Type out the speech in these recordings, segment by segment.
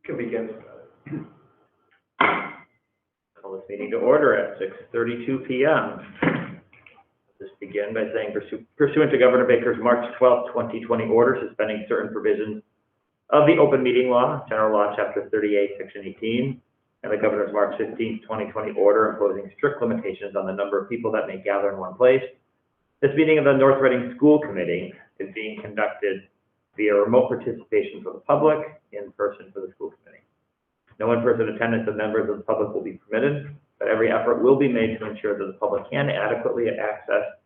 Can begin. Call this meeting to order at 6:32 p.m. Just begin by saying pursuant to Governor Baker's March 12, 2020 order suspending certain provisions of the Open Meeting Law, General Law, Chapter 38, Section 18, and the Governor's March 15, 2020 order imposing strict limitations on the number of people that may gather in one place. This meeting of the North Reading School Committee is being conducted via remote participation for the public, in person for the school committee. No in-person attendance of members of the public will be permitted, but every effort will be made to ensure that the public can adequately access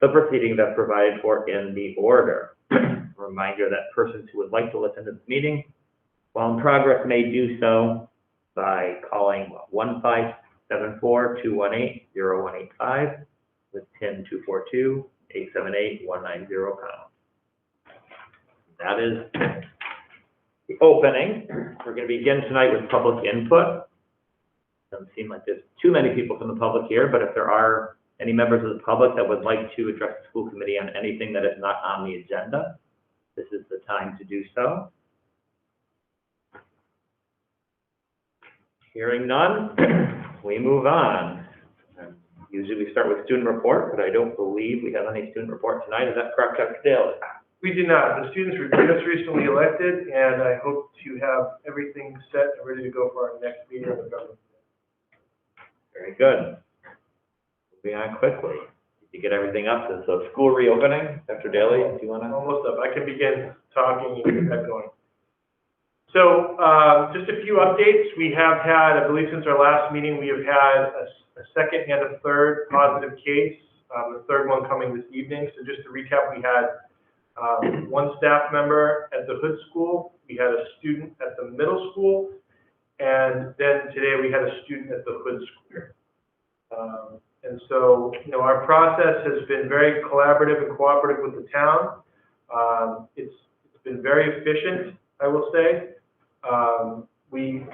the proceedings as provided for in the order. A reminder that persons who would like to listen to this meeting while in progress may do so by calling 1-574-218-0185 with PIN 242-878-190#. That is the opening. We're going to begin tonight with public input. Doesn't seem like there's too many people from the public here, but if there are any members of the public that would like to address the school committee on anything that is not on the agenda, this is the time to do so. Hearing none, we move on. Usually we start with student report, but I don't believe we have any student report tonight. Is that correct, Dr. Daly? We do not. The students were just recently elected, and I hope to have everything set and ready to go for our next meeting of the government. Very good. Moving on quickly. Did you get everything up? So school reopening, Dr. Daly, do you want to? Almost up. I can begin talking and get that going. So just a few updates. We have had, I believe since our last meeting, we have had a second and a third positive case, the third one coming this evening. So just to recap, we had one staff member at the Hood School, we had a student at the middle school, and then today we had a student at the Hood School. And so, you know, our process has been very collaborative and cooperative with the town. It's been very efficient, I will say. We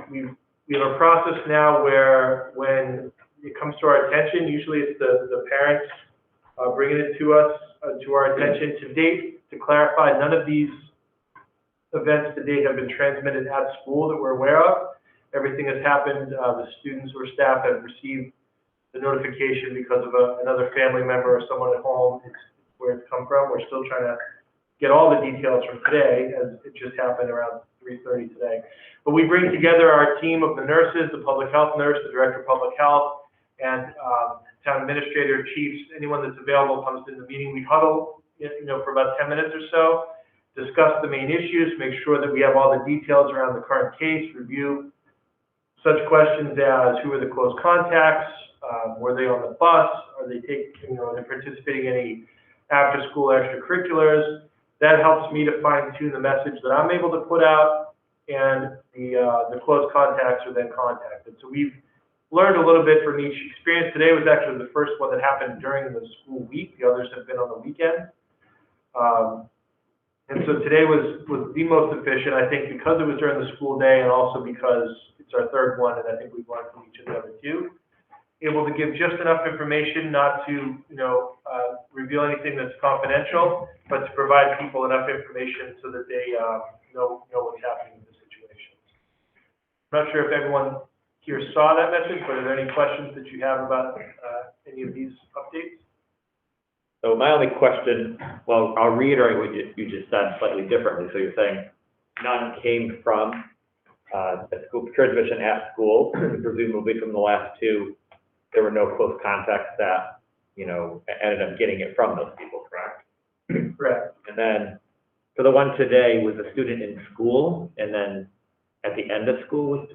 have a process now where when it comes to our attention, usually it's the parents bringing it to us, to our attention. To date, to clarify, none of these events to date have been transmitted at school that we're aware of. Everything has happened, the students or staff have received the notification because of another family member or someone at home. It's where it's come from. We're still trying to get all the details from today, as it just happened around 3:30 today. But we bring together our team of the nurses, the public health nurse, the director of public health, and town administrator, chiefs, anyone that's available comes to the meeting. We huddle, you know, for about 10 minutes or so, discuss the main issues, make sure that we have all the details around the current case, review such questions as who are the close contacts, were they on the bus, are they participating in any after-school extracurriculars. That helps me to fine-tune the message that I'm able to put out, and the close contacts are then contacted. So we've learned a little bit from each experience. Today was actually the first one that happened during the school week. The others have been on the weekend. And so today was the most efficient, I think, because it was during the school day and also because it's our third one, and I think we've learned from each of the other two. Able to give just enough information not to, reveal anything that's confidential, but to provide people enough information so that they know what's happening in the situation. I'm not sure if everyone here saw that message, but are there any questions that you have about any of these updates? So my only question, well, I'll reiterate what you just said slightly differently. So you're saying none came from the school transmission at school, presumably from the last two. There were no close contacts that, ended up getting it from those people, correct? Correct. And then for the one today, was the student in school, and then at the end of school,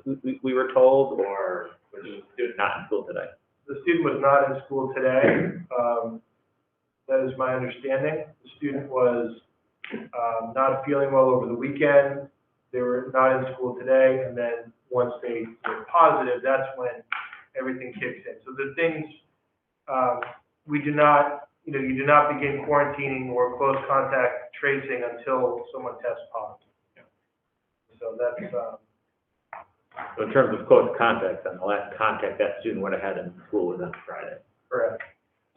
we were told, or was the student not in school today? The student was not in school today. That is my understanding. The student was not feeling well over the weekend. They were not in school today, and then once they were positive, that's when everything kicks in. So the things, we do not, you do not begin quarantining or close contact tracing until someone tests positive. So that's, So in terms of close contacts, then the last contact that student would have had in school was on Friday. correct.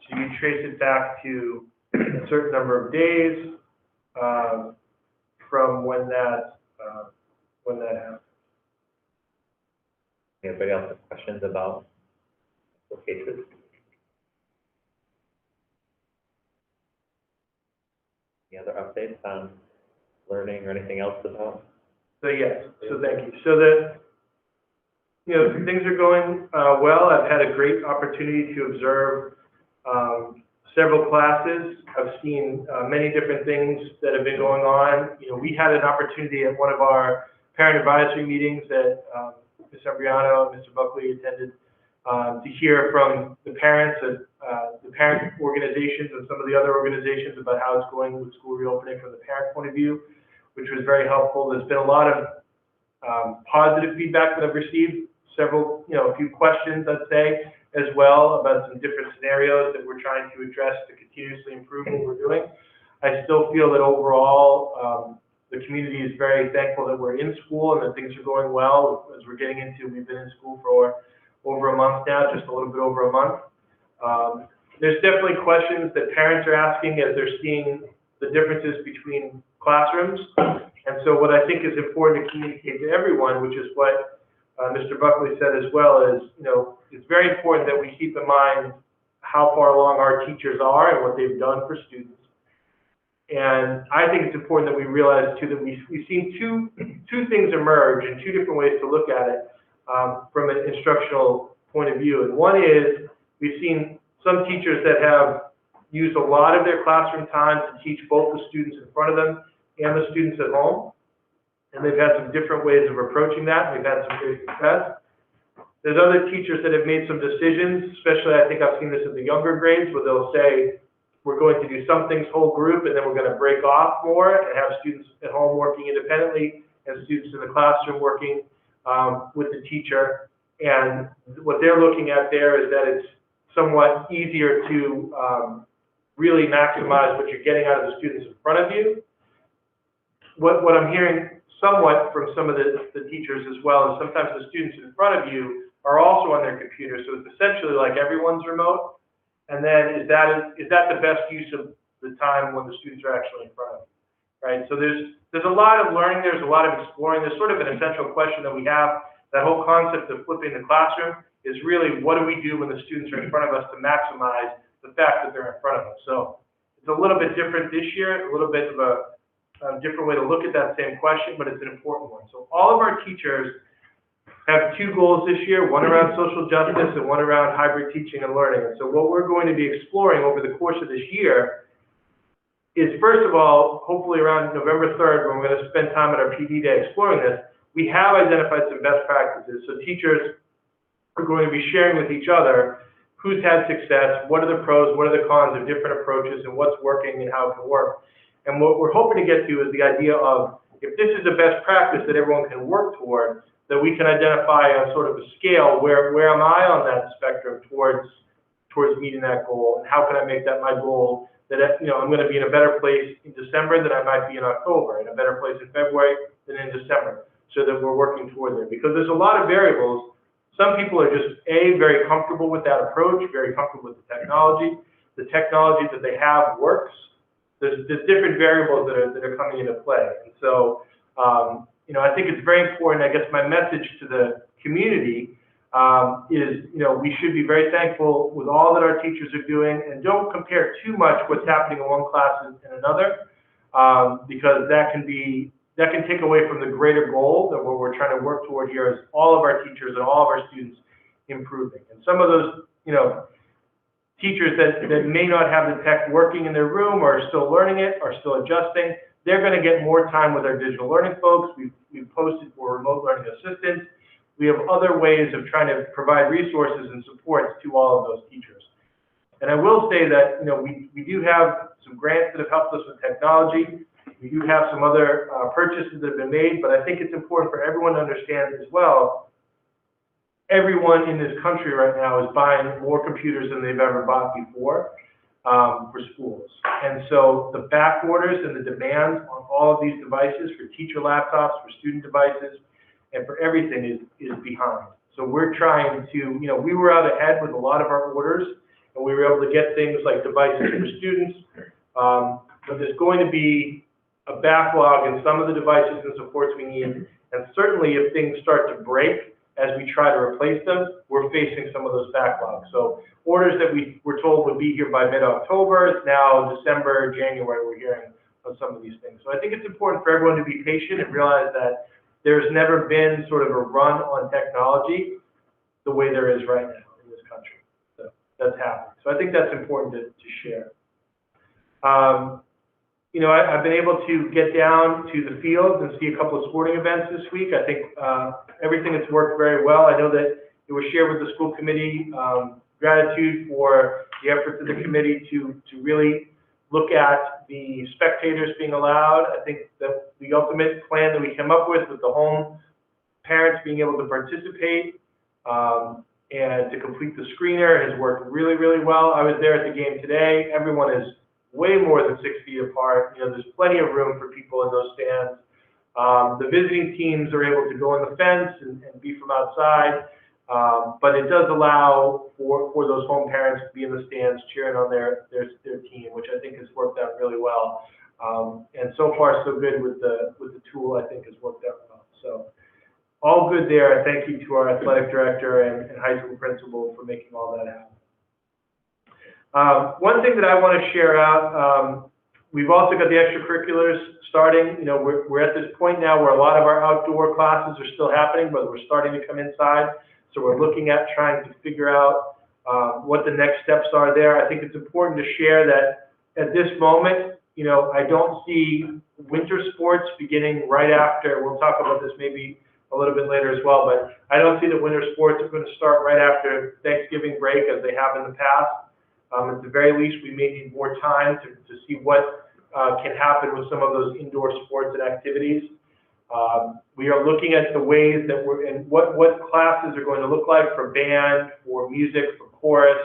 So you trace it back to a certain number of days from when that happened. Anybody else have questions about the cases? Any other updates on learning or anything else about? So yes, so thank you. So things are going well. I've had a great opportunity to observe several classes. I've seen many different things that have been going on. We had an opportunity at one of our parent advisory meetings that Ms. Embriano and Mr. Buckley attended to hear from the parents at the parent organizations and some of the other organizations about how it's going with school reopening from the parent point of view, which was very helpful. There's been a lot of positive feedback that I've received, a few questions, I'd say, as well, about some different scenarios that we're trying to address to continuously improve what we're doing. I still feel that overall, the community is very thankful that we're in school and that things are going well. As we're getting into, we've been in school for over a month now, just a little bit over a month. There's definitely questions that parents are asking as they're seeing the differences between classrooms. And so what I think is important to communicate to everyone, which is what Mr. Buckley said as well, is, it's very important that we keep in mind how far along our teachers are and what they've done for students. And I think it's important that we realize too that we've seen two things emerge in two different ways to look at it from an instructional point of view. And one is we've seen some teachers that have used a lot of their classroom time to teach both the students in front of them and the students at home. And they've had some different ways of approaching that. We've had some great success. There's other teachers that have made some decisions, especially I think I've seen this in the younger grades, where they'll say, we're going to do some things whole group, and then we're going to break off more and have students at home working independently and students in the classroom working with the teacher. And what they're looking at there is that it's somewhat easier to really maximize what you're getting out of the students in front of you. What I'm hearing somewhat from some of the teachers as well is sometimes the students in front of you are also on their computer, so it's essentially like everyone's remote. And then is that the best use of the time when the students are actually in front of you, right? So there's a lot of learning, there's a lot of exploring. There's sort of an essential question that we have. That whole concept of flipping the classroom is really, what do we do when the students are in front of us to maximize the fact that they're in front of us? So it's a little bit different this year, a little bit of a different way to look at that same question, but it's an important one. So all of our teachers have two goals this year, one around social justice and one around hybrid teaching and learning. And so what we're going to be exploring over the course of this year is, first of all, hopefully around November 3rd, when we're going to spend time at our PD day exploring this, we have identified some best practices. So teachers are going to be sharing with each other who's had success, what are the pros, what are the cons of different approaches, and what's working and how it can work. And what we're hoping to get to is the idea of, if this is a best practice that everyone can work toward, that we can identify on sort of a scale where am I on that spectrum towards meeting that goal, and how can I make that my goal, that I'm going to be in a better place in December than I might be in October, in a better place in February than in December, so that we're working toward there. Because there's a lot of variables. Some people are just very comfortable with that approach, very comfortable with the technology. The technology that they have works. There's different variables that are coming into play. And so, I think it's very important. I guess my message to the community is, we should be very thankful with all that our teachers are doing, and don't compare too much what's happening in one class and another, because that can take away from the greater goal that what we're trying to work toward here is all of our teachers and all of our students improving. And some of those, teachers that may not have the tech working in their room or are still learning it, are still adjusting, they're going to get more time with our digital learning folks. We've posted for remote learning assistants. We have other ways of trying to provide resources and supports to all of those teachers. And I will say that, we do have some grants that have helped us with technology. We do have some other purchases that have been made, but I think it's important for everyone to understand as well, everyone in this country right now is buying more computers than they've ever bought before for schools. And so the back orders and the demand on all of these devices for teacher laptops, for student devices, and for everything is behind. So we're trying to, we were out ahead with a lot of our orders, and we were able to get things like devices for students, but there's going to be a backlog in some of the devices and supports we need, and certainly if things start to break, as we try to replace them, we're facing some of those backlogs. So orders that we were told would be here by mid-October, it's now December, January, we're hearing of some of these things. So I think it's important for everyone to be patient and realize that there's never been sort of a run on technology the way there is right now in this country. So that's happening. So I think that's important to share. You know, I've been able to get down to the field and see a couple of sporting events this week. I think everything has worked very well. I know that it was shared with the school committee. Gratitude for the efforts of the committee to really look at the spectators being allowed. I think that the ultimate plan that we came up with the home parents being able to participate and to complete the screener has worked really, really well. I was there at the game today. Everyone is way more than 6 feet apart. You know, there's plenty of room for people in those stands. The visiting teams are able to go on the fence and be from outside, but it does allow for those home parents to be in the stands cheering on their team, which I think has worked out really well. And so far, so good with the tool. I think has worked out well. So all good there. Thank you to our athletic director and high school principal for making all that happen. One thing that I want to share out, we've also got the extracurriculars starting. You know, we're at this point now where a lot of our outdoor classes are still happening, but we're starting to come inside. So we're looking at trying to figure out what the next steps are there. I think it's important to share that at this moment, you know, I don't see winter sports beginning right after. We'll talk about this maybe a little bit later as well, but I don't see that winter sports are going to start right after Thanksgiving break as they have in the past. At the very least, we may need more time to see what can happen with some of those indoor sports and activities. We are looking at the ways that we're in, what classes are going to look like for band, for music, for chorus,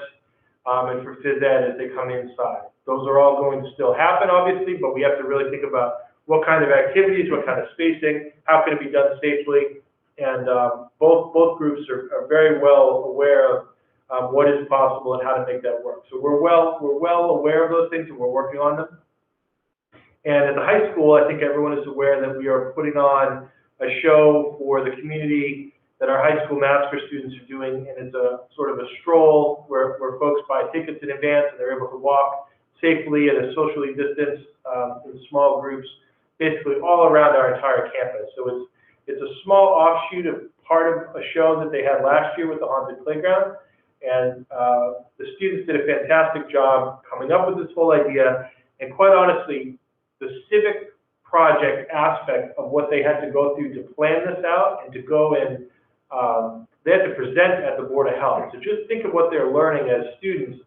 and for phys ed as they come inside. Those are all going to still happen, obviously, but we have to really think about what kind of activities, what kind of spacing, how can it be done safely, and both groups are very well aware of what is possible and how to make that work. So we're well aware of those things and we're working on them. And at the high school, I think everyone is aware that we are putting on a show for the community that our high school master students are doing, and it's a sort of a stroll where folks buy tickets in advance and they're able to walk safely and socially distanced in small groups, basically all around our entire campus. So it's a small offshoot of part of a show that they had last year with the Haunted Playground. And the students did a fantastic job coming up with this whole idea. And quite honestly, the civic project aspect of what they had to go through to plan this out and to go and they had to present at the Board of Health. So just think of what they're learning as students,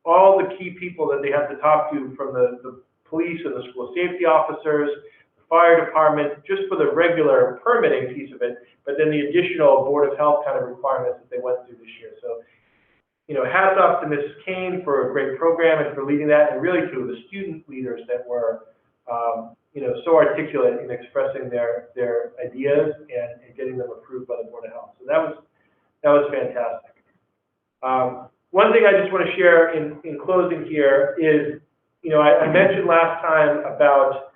all the key people that they have to talk to, from the police and the school safety officers, the fire department, just for the regular permitting piece of it, but then the additional Board of Health kind of requirements that they went through this year. So, you know, hats off to Mrs. Kane for a great program and for leading that, and really to the student leaders that were, you know, so articulate in expressing their ideas and getting them approved by the Board of Health. So that was fantastic. One thing I just want to share in closing here is, you know, I mentioned last time about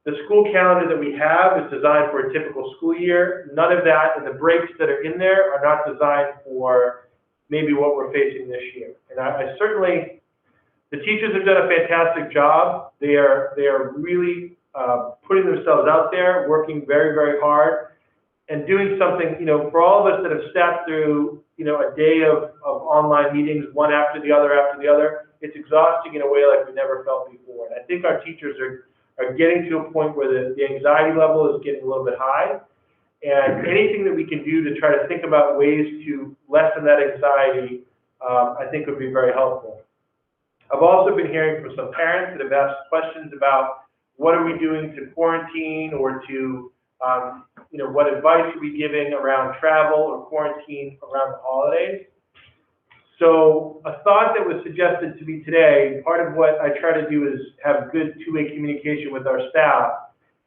the school calendar that we have is designed for a typical school year. None of that, and the breaks that are in there are not designed for maybe what we're facing this year. And I certainly, the teachers have done a fantastic job. They are really putting themselves out there, working very, very hard, and doing something, you know, for all of us that have sat through, you know, a day of online meetings, one after the other, it's exhausting in a way like we never felt before. And I think our teachers are getting to a point where the anxiety level is getting a little bit high. And anything that we can do to try to think about ways to lessen that anxiety, I think would be very helpful. I've also been hearing from some parents that have asked questions about what are we doing to quarantine or to, you know, what advice are we giving around travel or quarantine around the holidays. So a thought that was suggested to me today, part of what I try to do is have good two-way communication with our staff.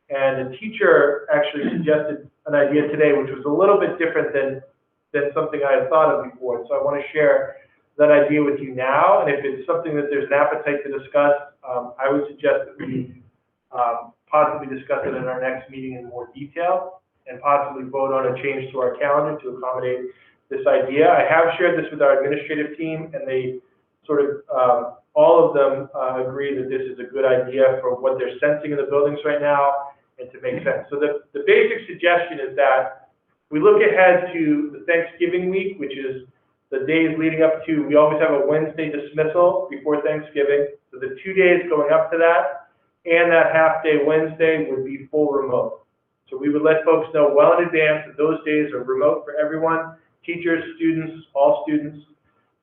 And a teacher actually suggested an idea today, which was a little bit different than something I had thought of before. So I want to share that idea with you now. And if it's something that there's an appetite to discuss, I would suggest that we possibly discuss it in our next meeting in more detail. and possibly vote on a change to our calendar to accommodate this idea. I have shared this with our administrative team, and they sort of, all of them agree that this is a good idea for what they're sensing in the buildings right now and to make sense. So the basic suggestion is that we look ahead to the Thanksgiving week, which is the days leading up to, we always have a Wednesday dismissal before Thanksgiving. So the 2 days going up to that and that half day Wednesday would be full remote. So we would let folks know well in advance that those days are remote for everyone, teachers, students, all students.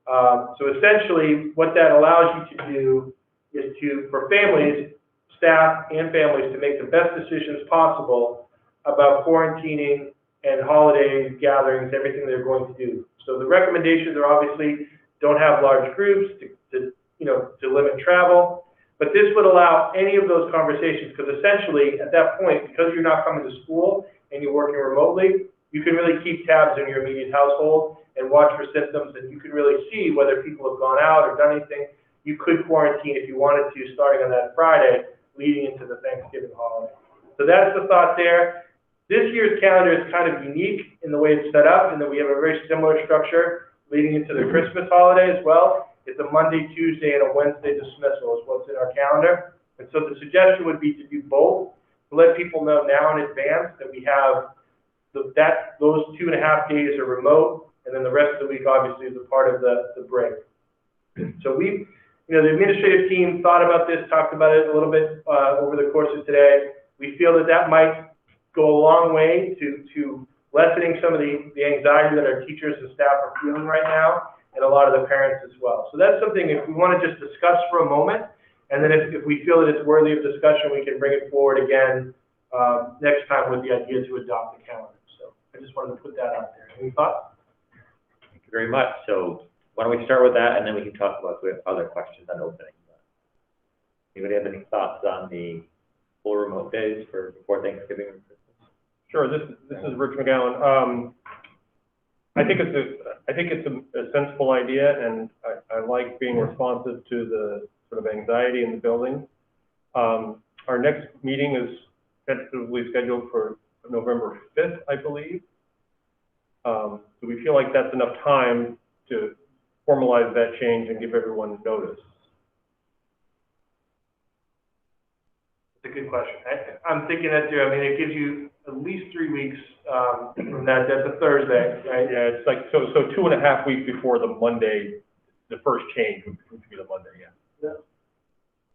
So essentially what that allows you to do is to, for families, staff and families, to make the best decisions possible about quarantining and holidays, gatherings, everything they're going to do. So the recommendations are obviously don't have large groups to limit travel, but this would allow any of those conversations, because essentially at that point, because you're not coming to school and you're working remotely, you can really keep tabs on your immediate household and watch for symptoms, and you can really see whether people have gone out or done anything. You could quarantine if you wanted to, starting on that Friday, leading into the Thanksgiving holiday. So that's the thought there. This year's calendar is kind of unique in the way it's set up, and that we have a very similar structure leading into the Christmas holiday as well. It's a Monday, Tuesday, and a Wednesday dismissal is what's in our calendar. And so the suggestion would be to do both, to let people know now in advance that we have those 2.5 days are remote, and then the rest of the week obviously is a part of the break. So the administrative team thought about this, talked about it a little bit over the course of today. We feel that might go a long way to lessening some of the anxiety that our teachers and staff are feeling right now, and a lot of the parents as well. So that's something, if we want to just discuss for a moment, and then if we feel that it's worthy of discussion, we can bring it forward again next time with the idea to adopt the calendar. So I just wanted to put that out there. Any thoughts? Thank you very much. So why don't we start with that, and then we can talk about if we have other questions on opening. Anybody have any thoughts on the full remote days for before Thanksgiving or Christmas? Sure. This is Rich McGowan. I think it's a sensible idea, and I like being responsive to the sort of anxiety in the building. Our next meeting is tentatively scheduled for November 5th, I believe. Do we feel like that's enough time to formalize that change and give everyone notice? It's a good question. I'm thinking that too. I mean, it gives you at least 3 weeks from that. That's a Thursday, right? Yeah, it's like, so 2.5 weeks before the Monday, the first change would be the Monday, yeah.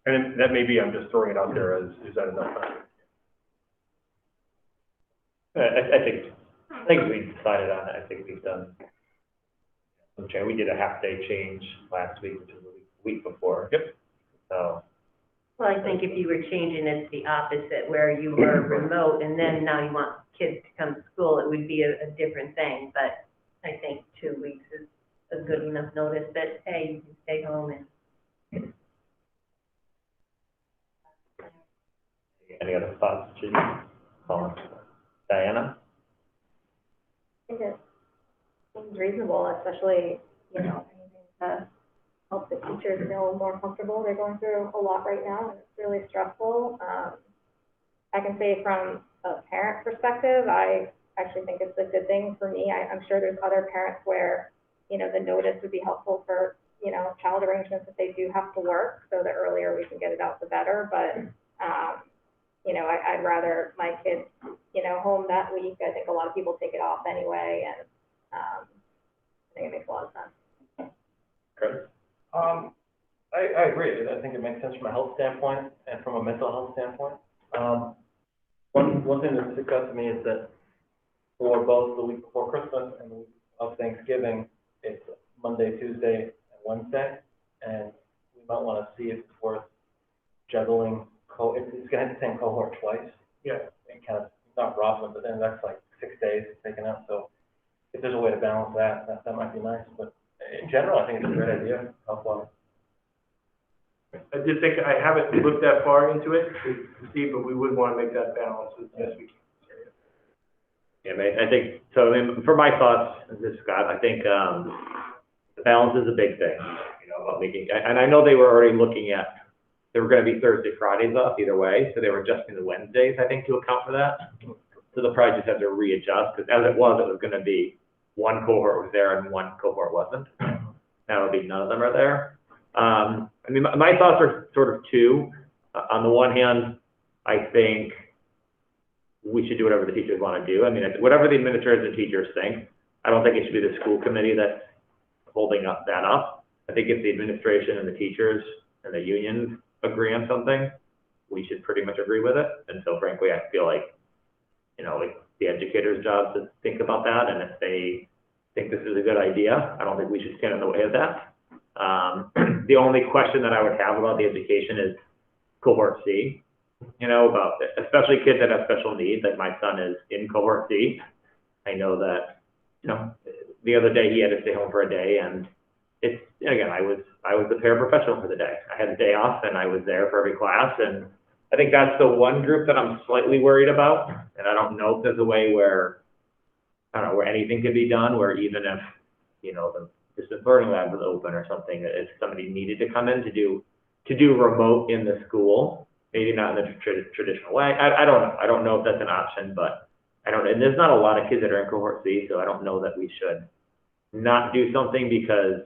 And that may be, I'm just throwing it out there as, is that enough time? I think we decided on it. I think we've done some change. We did a half-day change last week, which was a week before. Yep. So. Well, I think if you were changing it to the opposite, where you were remote and then now you want kids to come to school, it would be a different thing. But I think 2 weeks is a good enough notice that, hey, you can stay home and. Any other thoughts, Judy? Diana? I think it seems reasonable, especially, anything to help the teachers feel more comfortable. They're going through a lot right now, and it's really stressful. I can say from a parent perspective, I actually think it's a good thing for me. I'm sure there's other parents where, the notice would be helpful for, child arrangements if they do have to work. So the earlier we can get it out, the better. But, I'd rather my kids, home that week. I think a lot of people take it off anyway, and I think it makes a lot of sense. Chris? I agree. I think it makes sense from a health standpoint and from a mental health standpoint. One thing that sticks out to me is that for both the week before Christmas and the week of Thanksgiving, it's Monday, Tuesday, and Wednesday, and we might want to see if it's worth juggling. It's going to have the same cohort twice. Yeah. And kind of not robbing, but then that's like 6 days taken out. So if there's a way to balance that might be nice. But in general, I think it's a great idea, health-wise. I did think, I haven't looked that far into it to see, but we would want to make that balance as best we can. Yeah, I think, so for my thoughts, this Scott, I think the balance is a big thing, about making, and I know they were already looking at, there were going to be Thursday, Fridays off either way, so they were adjusting the Wednesdays, I think, to account for that. So they'll probably just have to readjust, because as it was going to be one cohort was there and one cohort wasn't. Now it'll be none of them are there. I mean, my thoughts are sort of two. On the one hand, I think we should do whatever the teachers want to do. I mean, whatever the administrators and teachers think, I don't think it should be the school committee that's holding that up. I think if the administration and the teachers and the unions agree on something, we should pretty much agree with it. And so frankly, I feel like, you know, like the educators' job to think about that. And if they think this is a good idea, I don't think we should stand in the way of that. The only question that I would have about the education is cohort C, you know, about especially kids that have special needs. Like my son is in cohort C. I know that, you know, the other day he had to stay home for a day, and it's, again, I was the paraprofessional for the day. I had a day off and I was there for every class, and I think that's the one group that I'm slightly worried about. And I don't know if there's a way where, I don't know, where anything could be done, where even if, you know, the distance learning lab was open or something, if somebody needed to come in to do remote in the school, maybe not in the traditional way. I don't know. I don't know if that's an option, but I don't, and there's not a lot of kids that are in cohort C, so I don't know that we should not do something because,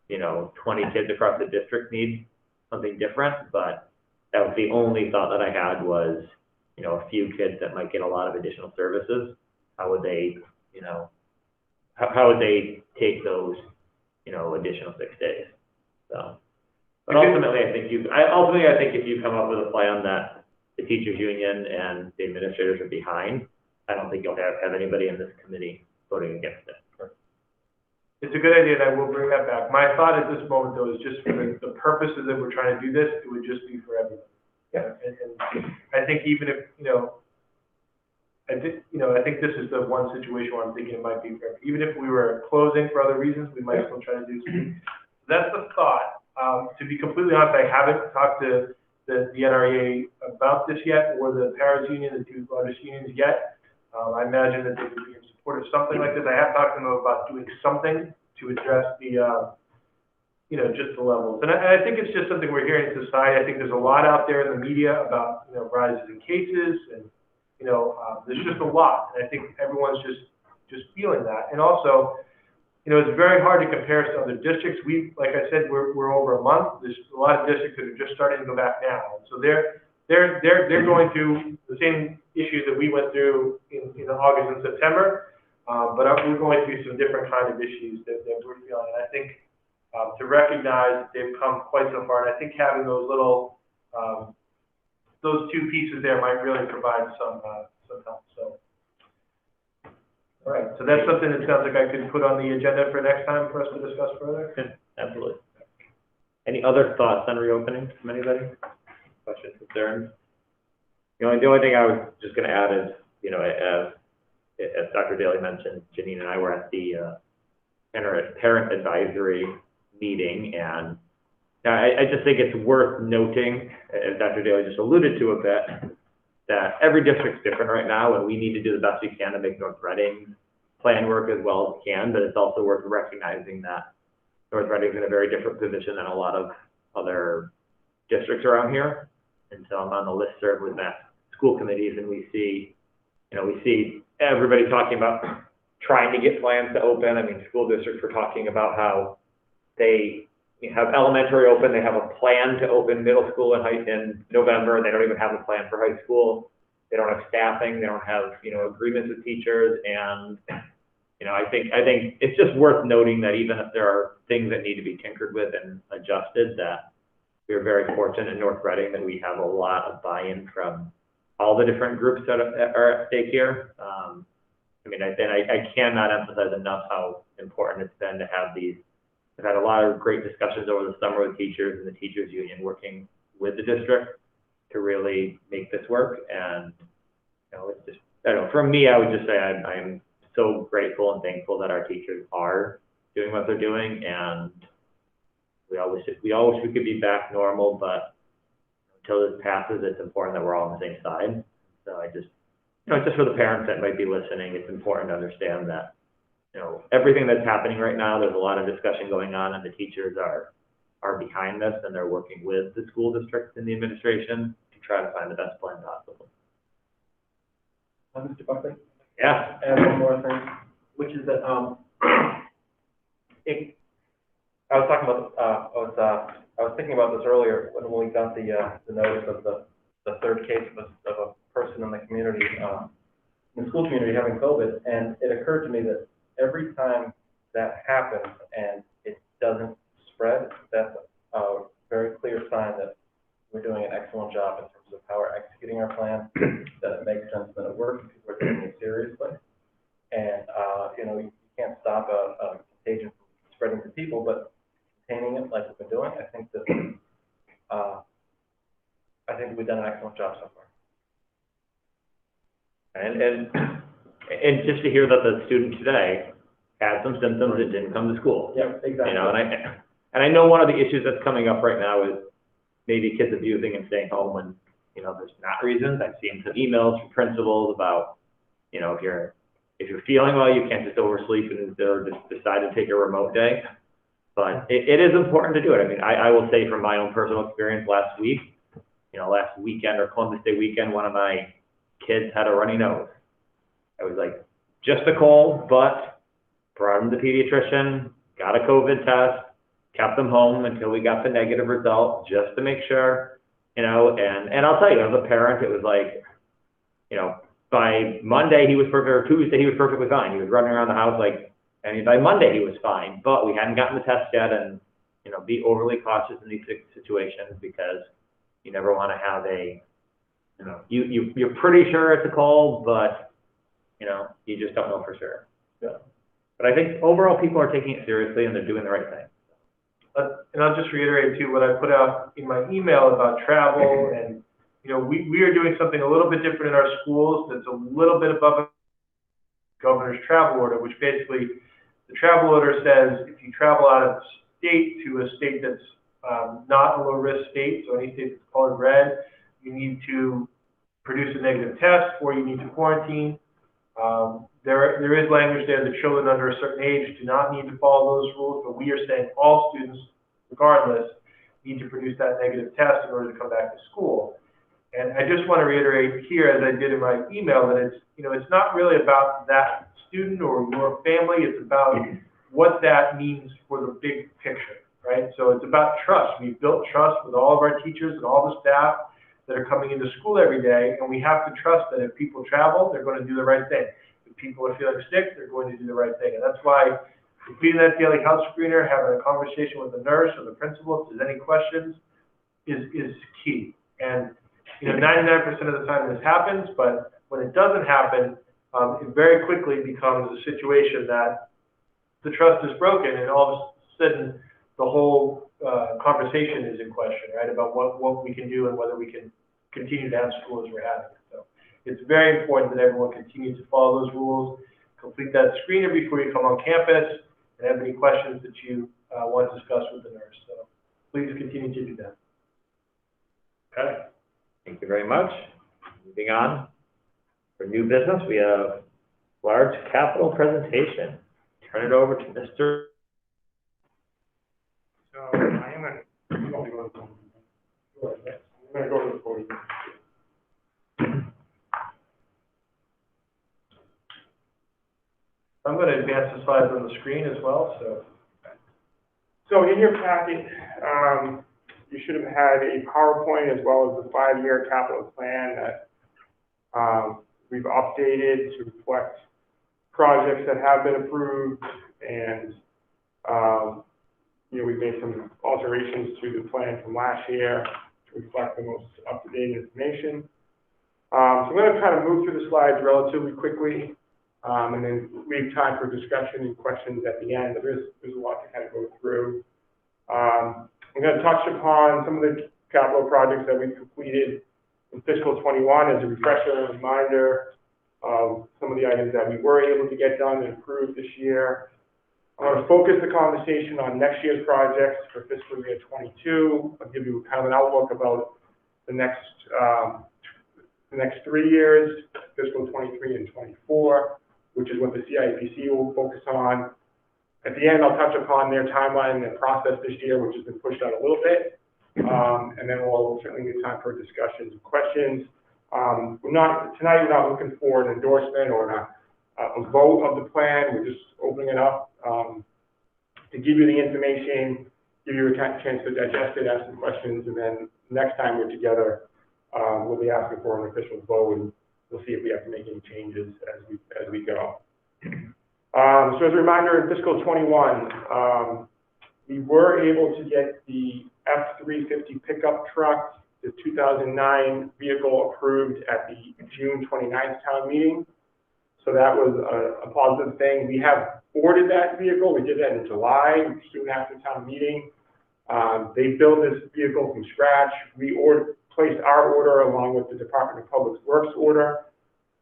you know, 20 kids across the district need something different. But that was the only thought that I had was, you know, a few kids that might get a lot of additional services. How would they, you know, how would they take those, you know, additional 6 days? So, but ultimately, I think if you come up with a plan that the teachers union and the administrators are behind, I don't think you'll have anybody in this committee voting against it. It's a good idea, and I will bring that back. My thought at this moment, though, is just for the purposes that we're trying to do this, it would just be for everyone. Yeah. And I think even if, you know, I think this is the one situation where I'm thinking it might be for, even if we were closing for other reasons, we might still try to do something. That's the thought. To be completely honest, I haven't talked to the NREA about this yet, or the parents union, the two largest unions yet. I imagine that they would be in support of something like this. I have talked to them about doing something to address the, you know, just the levels. And I think it's just something we're hearing in society. I think there's a lot out there in the media about, you know, rises in cases, and, you know, there's just a lot. And I think everyone's just feeling that. And also, you know, it's very hard to compare us to other districts. Like I said, we're over a month. There's a lot of districts that are just starting to go back now. So they're going through the same issues that we went through in August and September, but we're going through some different kind of issues that we're feeling. And I think to recognize that they've come quite so far, and I think having those little, those two pieces there might really provide some help. So, all right. So that's something that sounds like I could put on the agenda for next time for us to discuss further. Yeah, absolutely. Any other thoughts on reopening from anybody? Questions, concerns? The only thing I was just going to add is, you know, as Dr. Daly mentioned, Janine and I were at the parent advisory meeting, and I just think it's worth noting, as Dr. Daly just alluded to a bit, that every district's different right now, and we need to do the best we can to make North Reading's plan work as well as we can, but it's also worth recognizing that North Reading's in a very different position than a lot of other districts around here. And so I'm on the listserv with that school committees, and we see everybody talking about trying to get plans to open. I mean, school districts were talking about how they have elementary open, they have a plan to open middle school in November, and they don't even have a plan for high school. They don't have staffing, they don't have, you know, agreements with teachers, and, you know, I think it's just worth noting that even if there are things that need to be tinkered with and adjusted, that we're very fortunate in North Reading that we have a lot of buy-in from all the different groups that are at stake here. I mean, I cannot emphasize enough how important it's been to have these. I've had a lot of great discussions over the summer with teachers and the teachers union working with the district to really make this work. And, you know, it's just, I don't know, for me, I would just say I'm so grateful and thankful that our teachers are doing what they're doing. And we all wish we could be back normal, but until this passes, it's important that we're all on the same side. So I just, you know, just for the parents that might be listening, it's important to understand that, you know, everything that's happening right now, there's a lot of discussion going on, and the teachers are behind this, and they're working with the school districts and the administration to try to find the best plan possible. Mr. Buckley? Yeah. Add one more thing, which is that, I was talking about, I was thinking about this earlier when we got the notice of the third case of a person in the community, in the school community having COVID, and it occurred to me that every time that happens and it doesn't spread, that's a very clear sign that we're doing an excellent job in terms of how we're executing our plan, that it makes sense, that it works, and people are taking it seriously. And, you can't stop a contagion from spreading to people, but containing it like we've been doing, I think we've done an excellent job so far. And just to hear that the student today had some symptoms and didn't come to school. Yeah, exactly. You know, and I know one of the issues that's coming up right now is maybe kids abusing and staying home when, there's not reasons. I've seen some emails from principals about, if you're feeling well, you can't just oversleep and just decide to take a remote day. But it is important to do it. I mean, I will say from my own personal experience last week, last weekend or Columbus Day weekend, one of my kids had a runny nose. I was like, just a cold, but brought him to the pediatrician, got a COVID test, kept him home until we got the negative result just to make sure, and I'll tell you, as a parent, it was like, by Monday he was perfect, or Tuesday he was perfectly fine. He was running around the house by Monday he was fine, but we hadn't gotten the test yet, and, be overly cautious in these situations because you never want to have you're pretty sure it's a cold, but, you just don't know for sure. Yeah. But I think overall people are taking it seriously and they're doing the right thing. And I'll just reiterate too what I put out in my email about travel, and we are doing something a little bit different in our schools that's a little bit above the governor's travel order, which basically the travel order says if you travel out of state to a state that's not a low risk state, so any state that's colored red, you need to produce a negative test or you need to quarantine. There is language there that children under a certain age do not need to follow those rules, but we are saying all students, regardless, need to produce that negative test in order to come back to school. And I just want to reiterate here, as I did in my email, that it's not really about that student or your family. It's about what that means for the big picture, right? So it's about trust. We've built trust with all of our teachers and all the staff that are coming into school every day, and we have to trust that if people travel, they're going to do the right thing. If people are feeling sick, they're going to do the right thing. And that's why completing that daily health screener, having a conversation with the nurse or the principal, if there's any questions, is key. And 99% of the time this happens, but when it doesn't happen, it very quickly becomes a situation that the trust is broken, and all of a sudden the whole conversation is in question, right, about what we can do and whether we can continue to have school as we're having it. So it's very important that everyone continues to follow those rules, complete that screener before you come on campus, and have any questions that you want to discuss with the nurse. So please continue to do that. Okay. Thank you very much. Moving on. For new business, we have large capital presentation. Turn it over to Mr. So I'm going to go to the podium. I'm going to advance the slides on the screen as well. So in your packet, you should have had a PowerPoint as well as the 5-year capital plan that we've updated to reflect projects that have been approved, and we've made some alterations to the plan from last year to reflect the most up-to-date information. So I'm going to try to move through the slides relatively quickly, and then leave time for discussion and questions at the end. There's a lot to kind of go through. I'm going to touch upon some of the capital projects that we've completed in fiscal 21 as a refresher and reminder of some of the items that we were able to get done and approved this year. I'm going to focus the conversation on next year's projects for fiscal year 22. I'll give you kind of an outlook about the next 3 years, fiscal 23 and 24, which is what the CIPC will focus on. At the end, I'll touch upon their timeline and their process this year, which has been pushed out a little bit. And then we'll certainly need time for discussions and questions. Tonight we're not looking for an endorsement or a vote of the plan. We're just opening it up, to give you the information, give you a chance to digest it, ask some questions, and then next time we're together, we'll be asking for an official vote, and we'll see if we have to make any changes as we go. So as a reminder, in fiscal 21, we were able to get the F-350 pickup truck, the 2009 vehicle, approved at the June 29th town meeting. So that was a positive thing. We have ordered that vehicle. We did that in July, soon after town meeting. They built this vehicle from scratch. We placed our order along with the Department of Public Works order,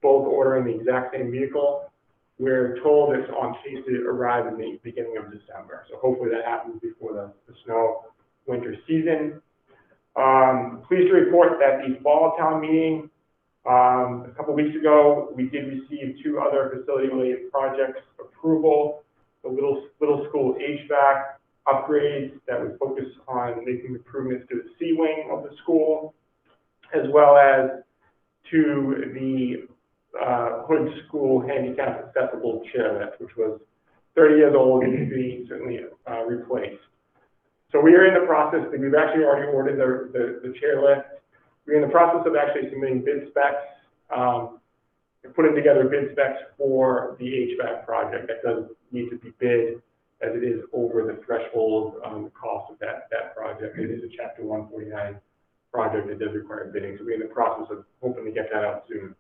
both ordering the exact same vehicle. We're told it's on pace to arrive in the beginning of December. So hopefully that happens before the snow winter season. Pleased to report that the fall town meeting, a couple weeks ago, we did receive 2 other facility-related projects approval. The little school HVAC upgrades that would focus on making improvements to the C wing of the school, as well as to the Hood School handicap accessible chairlift, which was 30 years old and needs to be certainly replaced. So we are in the process. We've actually already ordered the chairlift. We're in the process of actually submitting bid specs, putting together bid specs for the HVAC project. That does need to be bid, as it is over the threshold cost of that project. It is a Chapter 149 project that does require bidding. So we're in the process of hoping to get that out soon.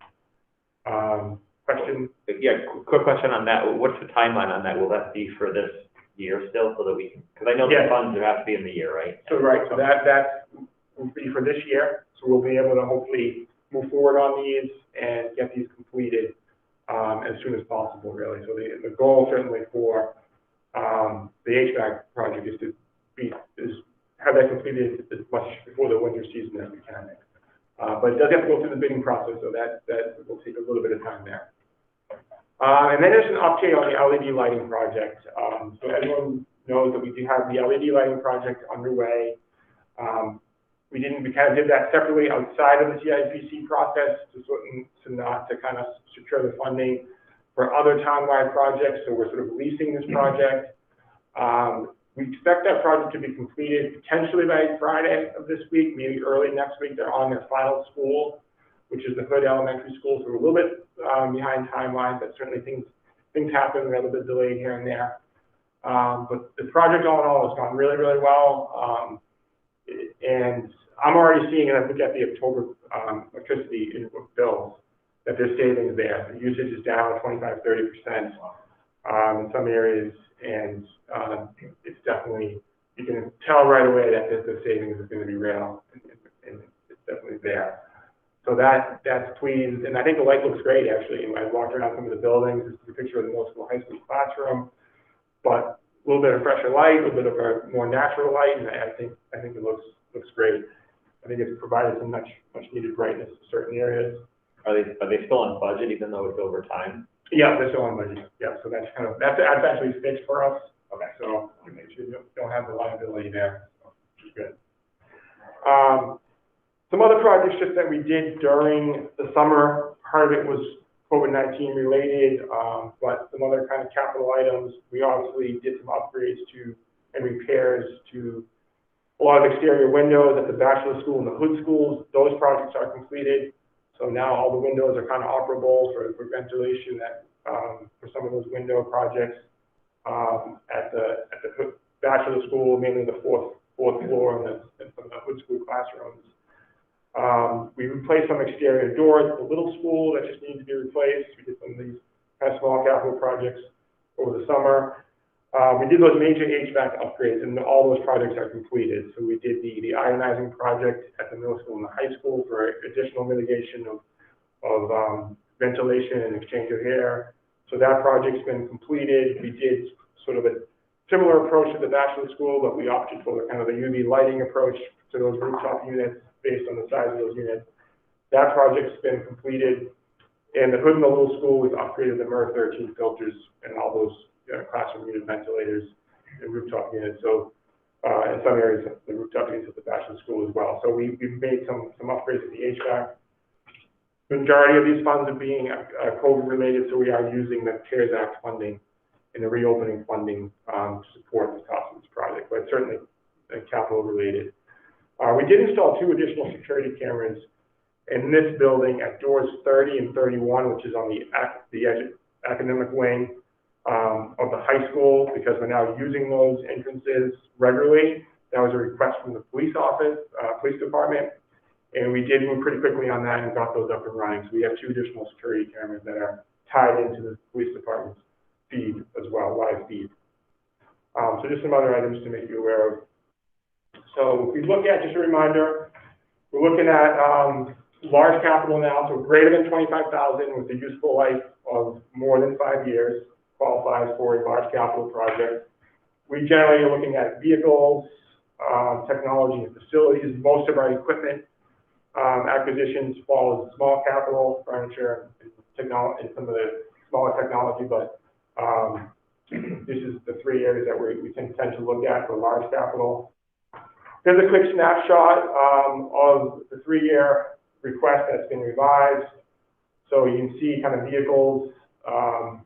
Question? Yeah, quick question on that. What's the timeline on that? Will that be for this year still, so that we can, because I know the funds have to be in the year, right? So that will be for this year. So we'll be able to hopefully move forward on these and get these completed as soon as possible, really. So the goal certainly for the HVAC project is to have that completed as much before the winter season as we can. But it does have to go through the bidding process, so that will take a little bit of time there. And then there's an update on the LED lighting project. So everyone knows that we do have the LED lighting project underway. We kind of did that separately outside of the CIPC process to kind of secure the funding for other townwide projects. So we're sort of leasing this project. We expect that project to be completed potentially by Friday of this week, maybe early next week. They're on their final school, which is the Hood Elementary School. So we're a little bit behind timeline, but certainly things happen. We're a little bit delayed here and there. But the project all in all has gone really, really well. And I'm already seeing, and I look at the October electricity bills, that there's savings there. The usage is down 25–30% in some areas, and it's definitely, you can tell right away that the savings is going to be real, and it's definitely there. So that's pleased, and I think the light looks great, actually. I walked around some of the buildings. This is a picture of the middle school, high school classroom, but a little bit of fresher light, a little bit of a more natural light, and I think it looks great. I think it's provided some much needed brightness in certain areas. Are they still on budget, even though it's over time? Yeah, they're still on budget. Yeah, so that's actually fixed for us. Okay, so we make sure you don't have the liability there, which is good. Some other projects just that we did during the summer, part of it was COVID-19 related, but some other kind of capital items. We obviously did some upgrades and repairs to a lot of exterior windows at the Bachelor School and the Hood Schools. Those projects are completed. So now all the windows are kind of operable for ventilation for some of those window projects at the Bachelor School, mainly the fourth floor and some of the Hood School classrooms. We replaced some exterior doors at the Little School that just needed to be replaced. We did some of these kind of small capital projects over the summer. We did those major HVAC upgrades, and all those projects are completed. So we did the ionizing project at the middle school and the high school for additional mitigation of ventilation and exchange of air. So that project's been completed. We did sort of a similar approach to the Bachelor School, but we opted for kind of the UV lighting approach to those rooftop units based on the size of those units. That project's been completed. And the Hood and the Little School, we've upgraded the MER 13 filters and all those classroom unit ventilators and rooftop units. So in some areas, the rooftop units at the Bachelor School as well. So we've made some upgrades to the HVAC. The majority of these funds are being COVID related, so we are using the CARES Act funding and the reopening funding to support the cost of this project, but certainly capital related. We did install 2 additional security cameras in this building at doors 30 and 31, which is on the academic wing of the high school, because we're now using those entrances regularly. That was a request from the police department, and we did move pretty quickly on that and got those up and running. So we have 2 additional security cameras that are tied into the police department's feed as well, live feed. So just some other items to make you aware of. So if we look at, just a reminder, we're looking at large capital now, so greater than 25,000 with a useful life of more than 5 years, qualifies for a large capital project. We generally are looking at vehicles, technology and facilities. Most of our equipment acquisitions fall as small capital, furniture, and technology, and some of the smaller technology, but this is the 3 areas that we tend to look at for large capital. Here's a quick snapshot of the 3-year request that's been revised. So you can see kind of vehicles,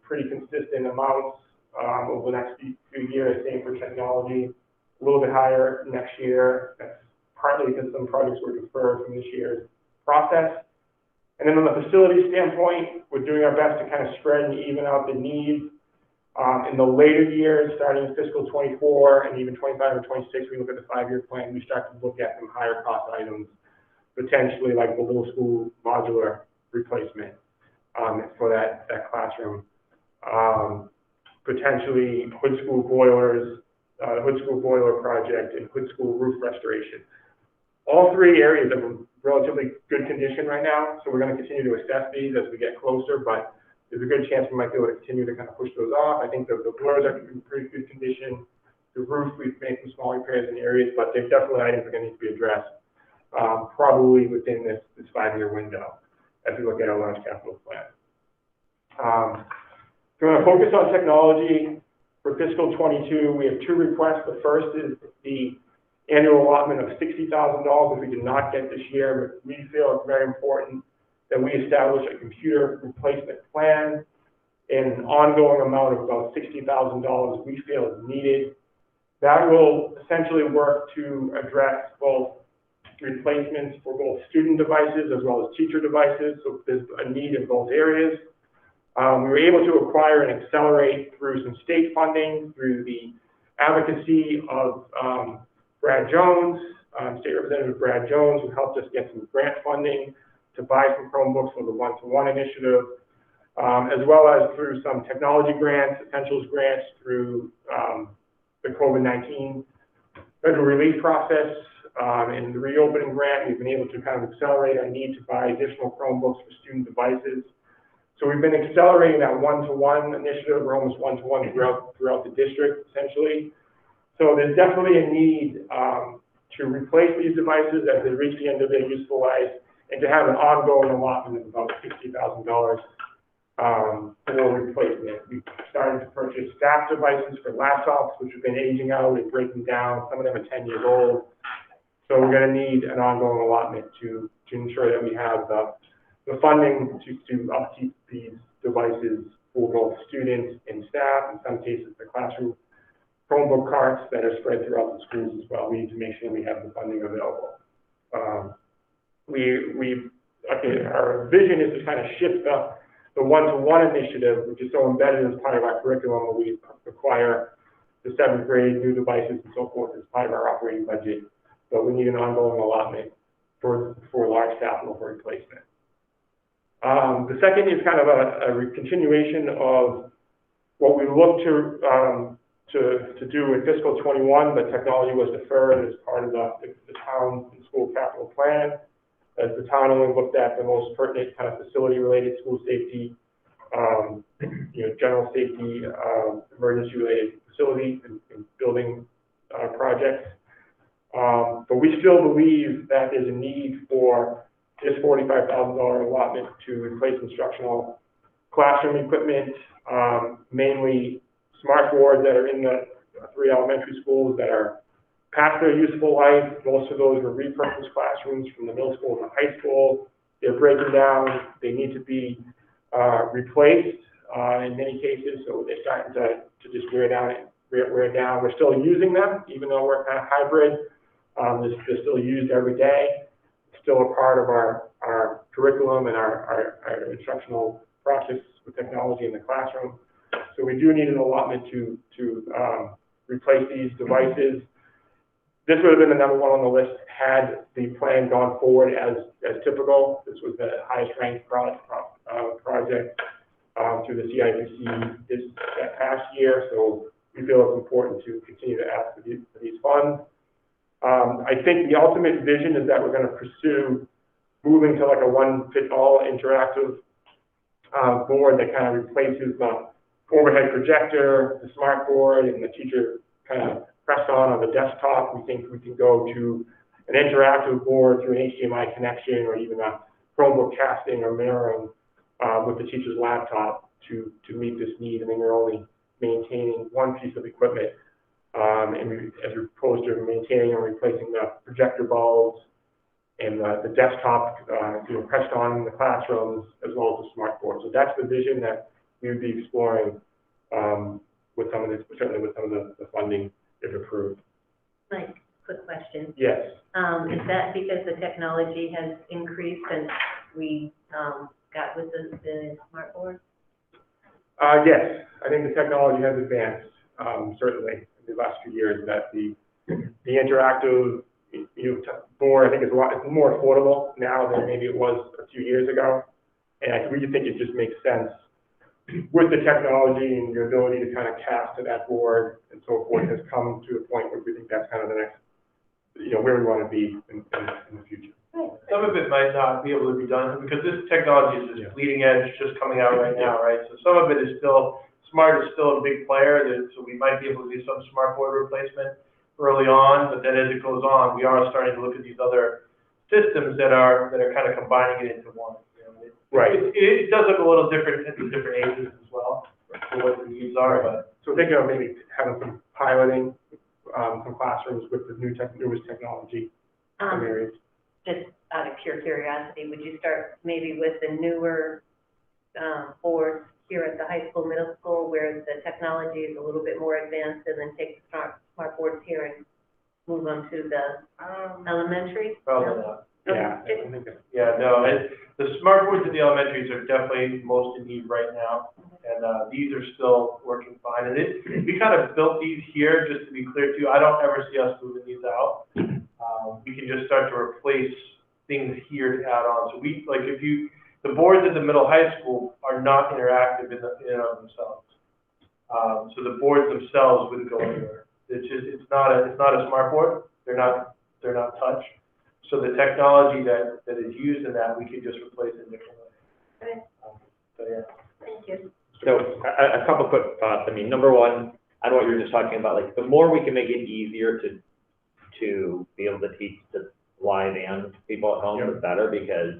pretty consistent amounts over the next few years. Same for technology, a little bit higher next year. That's partly because some projects were deferred from this year's process. And then on the facility standpoint, we're doing our best to kind of spread and even out the needs. In the later years, starting in fiscal 24 and even 25 and 26, we look at the 5-year plan, we start to look at some higher cost items, potentially like the middle school modular replacement for that classroom. Potentially hood school boilers, hood school boiler project, and hood school roof restoration. All 3 areas are in relatively good condition right now, so we're going to continue to assess these as we get closer, but there's a good chance we might be able to continue to kind of push those off. I think the boilers are in pretty good condition. The roof, we've made some small repairs in areas, but there's definitely items that are going to need to be addressed, probably within this 5-year window as we look at our large capital plan. So we're going to focus on technology. For fiscal 22, we have 2 requests. The first is the annual allotment of $60,000 that we did not get this year, but we feel it's very important that we establish a computer replacement plan and an ongoing amount of about $60,000 we feel is needed. That will essentially work to address both replacements for both student devices as well as teacher devices, so there's a need in both areas. We were able to acquire and accelerate through some state funding, through the advocacy of Brad Jones, State Representative Brad Jones, who helped us get some grant funding to buy some Chromebooks for the one-to-one initiative, as well as through some technology grants, essentials grants through the COVID-19 federal relief process, and the reopening grant. We've been able to kind of accelerate our need to buy additional Chromebooks for student devices. So we've been accelerating that one-to-one initiative. We're almost one-to-one throughout the district, essentially. So there's definitely a need to replace these devices as they reach the end of their useful life, and to have an ongoing allotment of about $60,000 for replacement. We've started to purchase staff devices for laptops, which have been aging out and breaking down. Some of them are 10 years old. So we're going to need an ongoing allotment to ensure that we have the funding to upkeep these devices for both students and staff. In some cases, the classroom Chromebook carts that are spread throughout the schools as well. We need to make sure we have the funding available. Our vision is to kind of shift the one-to-one initiative, which is so embedded as part of our curriculum, where we acquire the 7th grade new devices and so forth as part of our operating budget. But we need an ongoing allotment for large capital for replacement. The second is kind of a continuation of what we look to do in fiscal 21, but technology was deferred as part of the town and school capital plan. As the town only looked at the most pertinent kind of facility-related school safety, general safety, emergency-related facility and building projects. But we still believe that there's a need for this $45,000 allotment to replace instructional classroom equipment, mainly smart boards that are in the 3 elementary schools that are past their useful life. Most of those were repurposed classrooms from the middle school and the high school. they're breaking down, they need to be, replaced, in many cases, so they're starting to just wear down. We're still using them, even though we're kind of hybrid. They're still used every day. It's still a part of our curriculum and our instructional process with technology in the classroom. So we do need an allotment to replace these devices. This would have been the number one on the list had the plan gone forward as typical. This was the highest ranked project through the CIPC that past year. So we feel it's important to continue to ask for these funds. I think the ultimate vision is that we're going to pursue moving to like a one-fit-all interactive board that kind of replaces the overhead projector, the smart board, and the teacher kind of press on the desktop. We think we can go to an interactive board through an HDMI connection or even a Chromebook casting or mirroring with the teacher's laptop to meet this need. And then you're only maintaining one piece of equipment, as opposed to maintaining and replacing the projector bulbs and the desktop, pressed on in the classrooms, as well as the smart board. So that's the vision that we would be exploring with some of this, certainly with some of the funding if approved. Like, quick question. Yes. Is that because the technology has increased since we, got with the smart board? Yes, I think the technology has advanced, certainly in the last few years, that the interactive board, I think, is it's more affordable now than maybe it was a few years ago. And I really think it just makes sense with the technology and your ability to kind of cast to that board and so forth has come to a point where we think that's kind of the next, where we want to be in the future. Some of it might not be able to be done because this technology is just bleeding edge, just coming out right now, right? So some of it is still, smart is still a big player, so we might be able to do some smart board replacement early on, but then as it goes on, we are starting to look at these other systems that are kind of combining it into one. Right. It does look a little different at the different ages as well, for what the needs are, but. So thinking of maybe having some piloting, some classrooms with the newest technology in some areas. Just out of pure curiosity, would you start maybe with the newer boards here at the high school, middle school, where the technology is a little bit more advanced, and then take the smart boards here and move on to the elementary? Probably not. Yeah, Okay. I think that's, The smart boards at the elementaries are definitely most in need right now, and these are still working fine. And we kind of built these here, just to be clear too. I don't ever see us moving these out. We can just start to replace things here to add on. So the boards at the middle high school are not interactive in and of themselves. So the boards themselves wouldn't go anywhere. It's not a smart board. They're not touch. So the technology that is used in that, we could just replace it differently. Okay. So yeah. Thank you. So a couple quick thoughts. I mean, number one, I know what you were just talking about, like the more we can make it easier to be able to teach the live and people at home, the better, because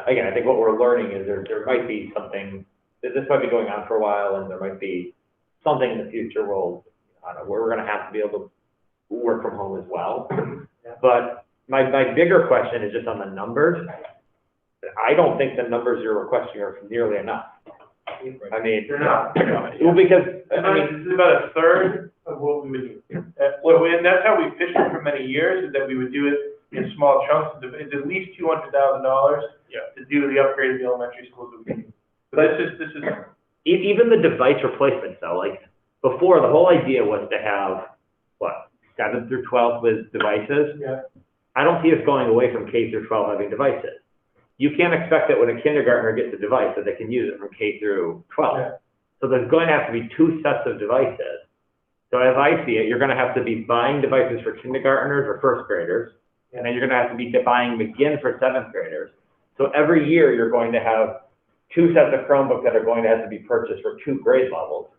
again, I think what we're learning is there might be something, this might be going on for a while, and there might be something in the future where we're going to have to be able to work from home as well. But my bigger question is just on the numbers. I don't think the numbers you're requesting are nearly enough. I mean, They're not. well, because This is about a third of what we would need. And that's how we pitched it for many years, is that we would do it in small chunks. It's at least $200,000 to do the upgrade of the elementary schools that we need. But this is even the device replacements though, like before, the whole idea was to have 7th through 12th with devices. Yeah. I don't see us going away from K through 12 having devices. You can't expect that when a kindergartner gets a device that they can use it from K through 12. Yeah. So there's going to have to be 2 sets of devices. So as I see it, you're going to have to be buying devices for kindergartners or first graders, and then you're going to have to be buying again for 7th graders. So every year you're going to have 2 sets of Chromebooks that are going to have to be purchased for 2 grade levels,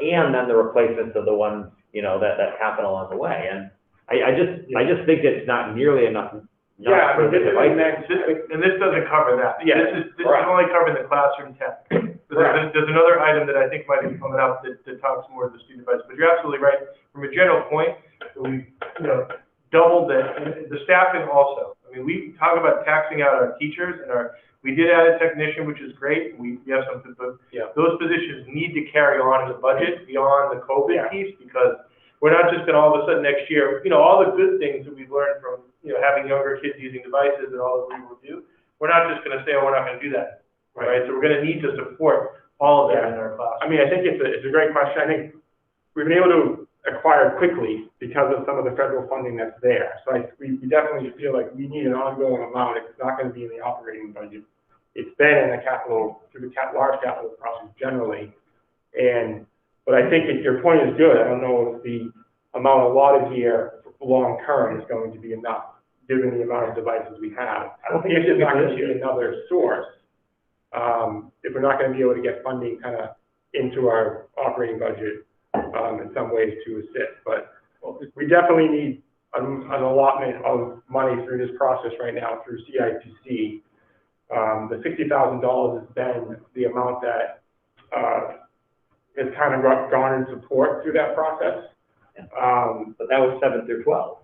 and then the replacements of the ones that happen along the way. And I just think it's not nearly enough. For the devices. And this doesn't cover that. Yeah, This is only covering the classroom tech. There's another item that I think might be coming up that talks more to the student device, but you're absolutely right. From a general point, we doubled the staffing also. I mean, we talk about taxing out our teachers and we did add a technician, which is great. We have something, but those positions need to carry on in the budget beyond the COVID piece, because we're not just gonna all of a sudden next year, all the good things that we've learned from, having younger kids using devices and all that we will do, we're not just gonna say, oh, we're not gonna do that, right? So we're gonna need to support all of that in our class. I mean, I think it's a great question. I think we've been able to acquire quickly because of some of the federal funding that's there. So we definitely feel like we need an ongoing amount. It's not going to be in the operating budget. It's been in the capital, through the large capital projects generally. But I think that your point is good. I don't know if the amount allotted here long term is going to be enough, given the amount of devices we have. I don't think If it's there's not going to an issue. be another source, if we're not going to be able to get funding kind of into our operating budget, in some ways to assist, but we definitely need an allotment of money through this process right now through CIPC. The $60,000 has been the amount that has kind of garnered support through that process. But that was 7 through 12.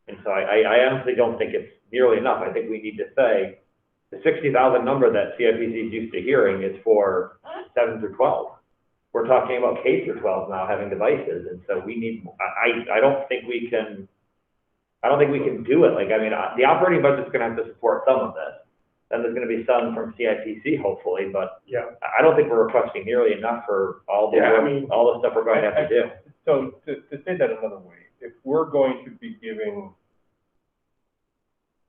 And so I honestly don't think it's nearly enough. I think we need to say the 60,000 number that CIPC is used to hearing is for 7 through 12. We're talking about K through 12 now having devices, and so we need, I don't think we can do it. Like, I mean, the operating budget's gonna have to support some of this. Then there's gonna be some from CIPC hopefully, but I don't think we're requesting nearly enough for all the all the stuff we're going to have to do. So to say that another way, if we're going to be giving,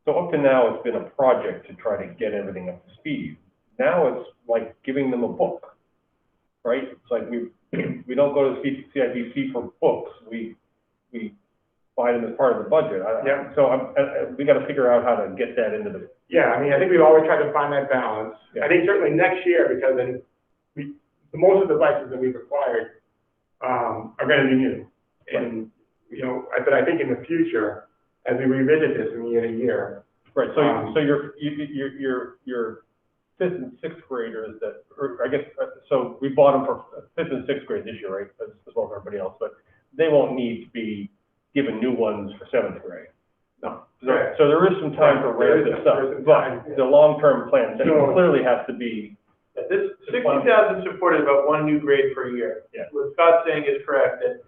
so up to now, it's been a project to try to get everything up to speed. Now it's like giving them a book, right? It's like we don't go to the CIPC for books. We buy them as part of the budget. So we got to figure out how to get that into the. Yeah, I mean, I think we've always tried to find that balance. Yeah. I think certainly next year, because then most of the devices that we've acquired are going to be new, and but I think in the future, as we revisit this in a year. Right. So your fifth and sixth graders that, or I guess, so we bought them for fifth and sixth grade this year, right? As well as everybody else, but they won't need to be given new ones for seventh grade. No. So there is some time to ramp this up, but the long-term plan clearly has to be. This 60,000 supported about one new grade per year. Yeah. What Scott's saying is correct, that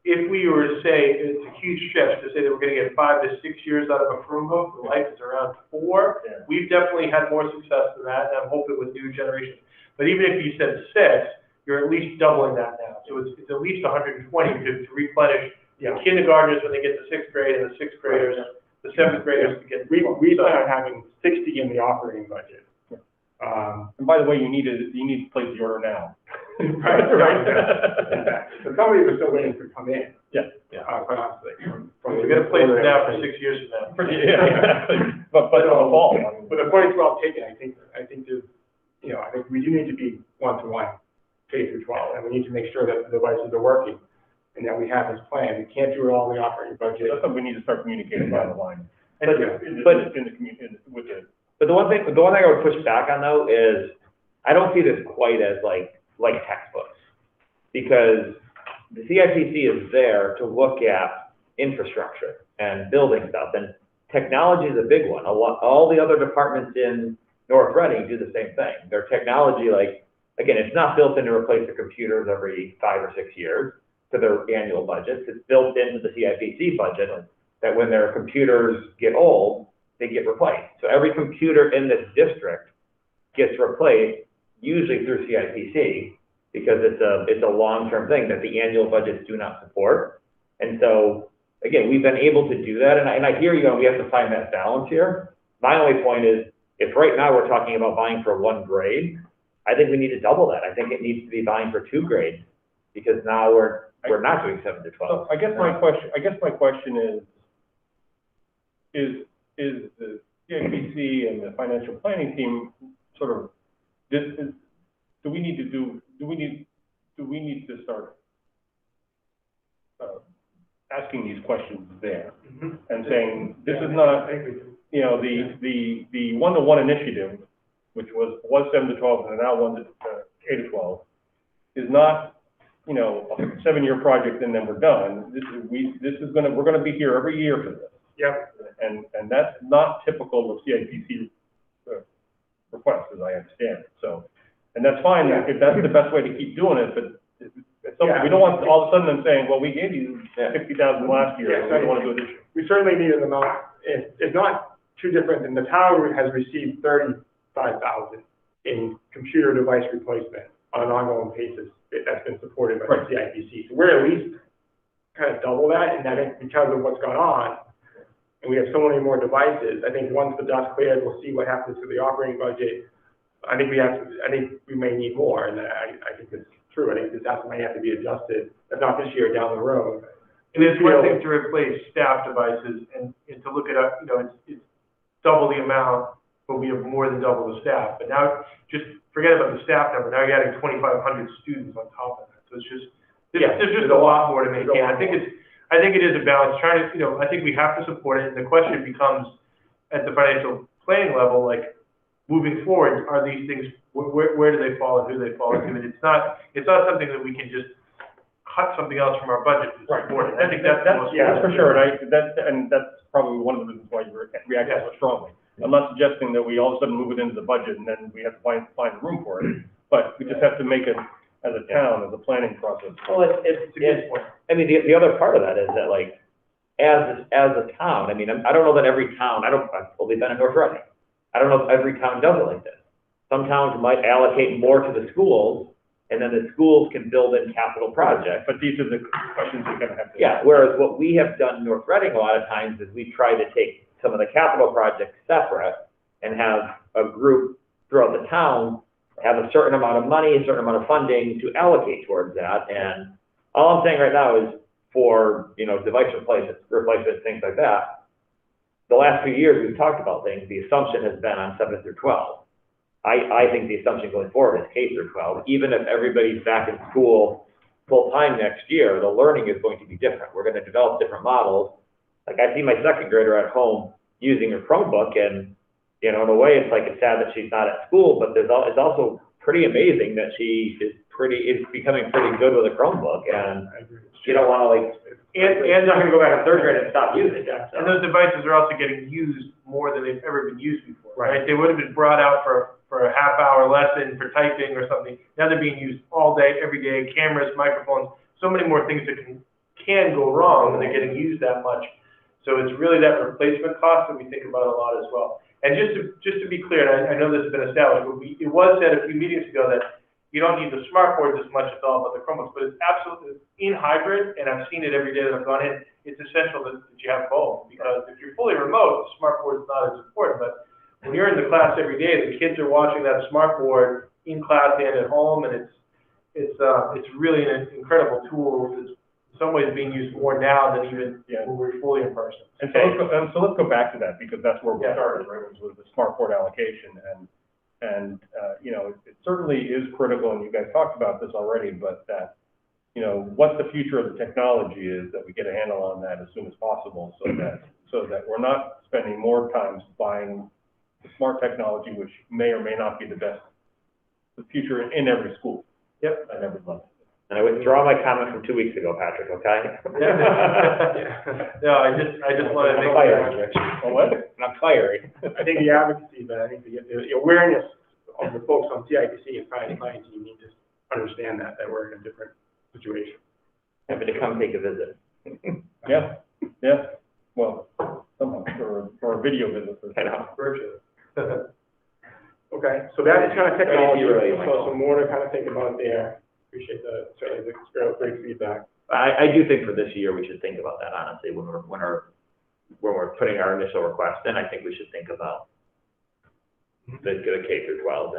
if we were to say, it's a huge stretch to say that we're gonna get 5 to 6 years out of a Chromebook, the life is around 4. Yeah. We've definitely had more success than that, and I'm hoping with new generations. But even if you said 6, you're at least doubling that now. So it's at least 120 to replenish the kindergartners when they get to 6th grade, and the 6th graders, the 7th graders to get. We plan on having 60 in the operating budget. And by the way, you need to place the order now. Right. So some of these are still waiting to come in. Quite honestly. We're gonna place it now for 6 years from now. Exactly. But in the fall. But the point's well taken. I think there's, I think we do need to be one-to-one, K through 12, and we need to make sure that the devices are working and that we have this plan. We can't do it all in the operating budget. That's something we need to start communicating down the line. But the one thing I would push back on though is I don't see this quite as like textbooks, because the CIPC is there to look at infrastructure and building stuff, and technology is a big one. All the other departments in North Reading do the same thing. Their technology, like, again, it's not built in to replace the computers every 5 or 6 years to their annual budgets. It's built into the CIPC budget that when their computers get old, they get replaced. So every computer in this district gets replaced, usually through CIPC, because it's a long-term thing that the annual budgets do not support. And so, again, we've been able to do that, and I hear you, and we have to find that balance here. My only point is, if right now we're talking about buying for 1 grade, I think we need to double that. I think it needs to be buying for 2 grades, because now we're not doing 7 to 12. So I guess my question is the CIPC and the financial planning team sort of, do we need to start asking these questions there and saying, this is not, the one-to-one initiative, which was 7 to 12 and now 1 to 8 to 12, is not, a 7-year project and then we're done. We're gonna be here every year for this. Yep. and that's not typical of CIPC requests, as I understand it, so, and that's fine, if that's the best way to keep doing it, but we don't want all of a sudden them saying, well, we gave you 60,000 last year, we don't want to do it this year. We certainly need an amount, it's not too different than the town has received 35,000 in computer device replacement on an ongoing basis. That's been supported by the CIPC. So we're at least kind of double that, and I think because of what's gone on, and we have so many more devices, I think once the dust clears, we'll see what happens to the operating budget. I think we may need more, and I think it's true. I think this might have to be adjusted, if not this year, down the road. It is one thing to replace staff devices and to look at, it's double the amount, but we have more than double the staff. But now, just forget about the staff number, now you're adding 2,500 students on top of that. So it's just, there's just a lot more to maintain. I think it is a balance, trying to, I think we have to support it, and the question becomes, at the financial planning level, like, moving forward, are these things, where do they fall and who do they fall into? And it's not something that we can just cut something else from our budget to support it. I think that's the most. Yeah, that's for sure, and that's probably one of the reasons why you react so strongly. I'm not suggesting that we all of a sudden move it into the budget and then we have to find room for it, but we just have to make it as a town, as a planning process. Well, it's a good point. I mean, the other part of that is that, like, as a town, I mean, I don't know that every town, I've only been in North Reading. I don't know if every town does it like this. Some towns might allocate more to the schools, and then the schools can build in capital projects. But these are the questions you're gonna have to. Yeah, whereas what we have done in North Reading a lot of times is we try to take some of the capital projects separate and have a group throughout the town have a certain amount of money, a certain amount of funding to allocate towards that. And all I'm saying right now is for, device replacements, things like that, the last few years we've talked about things, the assumption has been on 7 through 12. I think the assumption going forward is K through 12. Even if everybody's back in school full-time next year, the learning is going to be different. We're going to develop different models. Like, I see my second grader at home using her Chromebook, and, in a way, it's sad that she's not at school, but it's also pretty amazing that she is becoming pretty good with a Chromebook, and you don't want to, and not going to go back to third grade and stop using it. So. And those devices are also getting used more than they've ever been used before, right? They would have been brought out for a half-hour lesson for typing or something. Now they're being used all day, every day, cameras, microphones, so many more things that can go wrong when they're getting used that much. So it's really that replacement cost that we think about a lot as well. And just to be clear, and I know this has been established, but it was said a few meetings ago that you don't need the smart boards as much, it's all about the Chromebooks, but it's absolutely in hybrid, and I've seen it every day that I've gone in. It's essential that you have both, because if you're fully remote, the smart board is not as important, but when you're in the class every day, the kids are watching that smart board in class and at home, and it's really an incredible tool. It's in some ways being used more now than even when we're fully in person. And so let's go back to that, because that's where we started, right, was with the smart board allocation, and it certainly is critical, and you guys talked about this already, but that, what the future of the technology is, that we get a handle on that as soon as possible, so that we're not spending more time buying smart technology, which may or may not be the future in every school. Yep. At every level. And I withdraw my comment from 2 weeks ago, Patrick, okay? No, I just want to make Oh, what? Not fiery. I think the advocacy, but I think the awareness of the folks on CIPC and finance team need to understand that we're in a different situation. Happy to come take a visit. Yeah. Well, somehow, for a video visit. I know. virtually. Okay, so that's kind of technology, Really, so some more to kind of think about there. Appreciate certainly the great feedback. I do think for this year we should think about that, honestly, when we're putting our initial request in. I think we should think about the K through 12,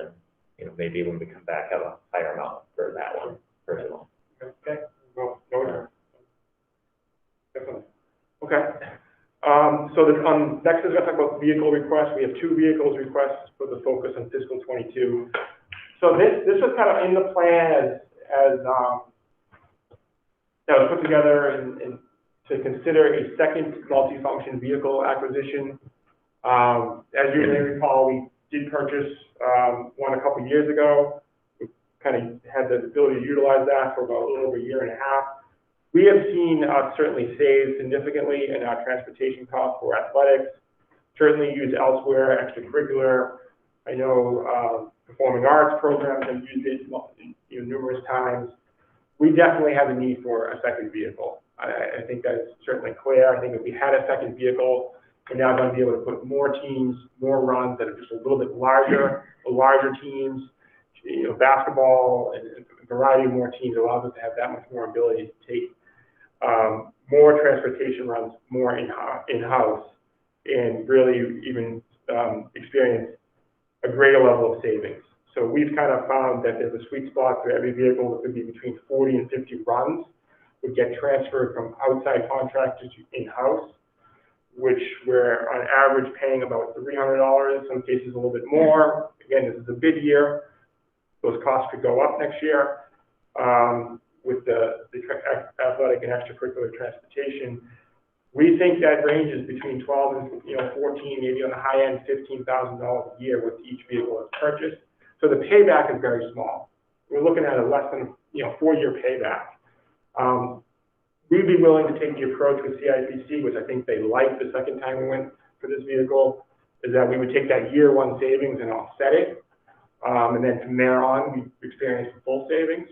and maybe when we come back have a higher amount for that one, personally. Okay, well, definitely. Okay. So next is going to talk about vehicle requests. We have 2 vehicles requests for the focus on fiscal 22. So this was kind of in the plan as that was put together and to consider a second multifunction vehicle acquisition. As you may recall, we did purchase one a couple years ago. We kind of had the ability to utilize that for about a little over a year and a half. We have seen us certainly save significantly in our transportation costs for athletics, certainly use elsewhere, extracurricular. I know performing arts programs have used it numerous times. We definitely have a need for a second vehicle. I think that's certainly clear. I think if we had a second vehicle, we're now going to be able to put more teams, more runs that are just a little bit larger, larger teams. Basketball and a variety of more teams allows us to have that much more ability to take more transportation runs, more in-house, and really even experience a greater level of savings. So we've kind of found that there's a sweet spot for every vehicle that could be between 40 and 50 runs would get transferred from outside contractors to in-house, which we're on average paying about $300, in some cases a little bit more. Again, this is a bid year. Those costs could go up next year with the athletic and extracurricular transportation. We think that ranges between 12 and 14, maybe on the high end, $15,000 a year with each vehicle that's purchased. So the payback is very small. We're looking at a less than 4-year payback. We'd be willing to take the approach with CIPC, which I think they liked the second time we went for this vehicle, is that we would take that year one savings and offset it. And then from there on, we experience the full savings,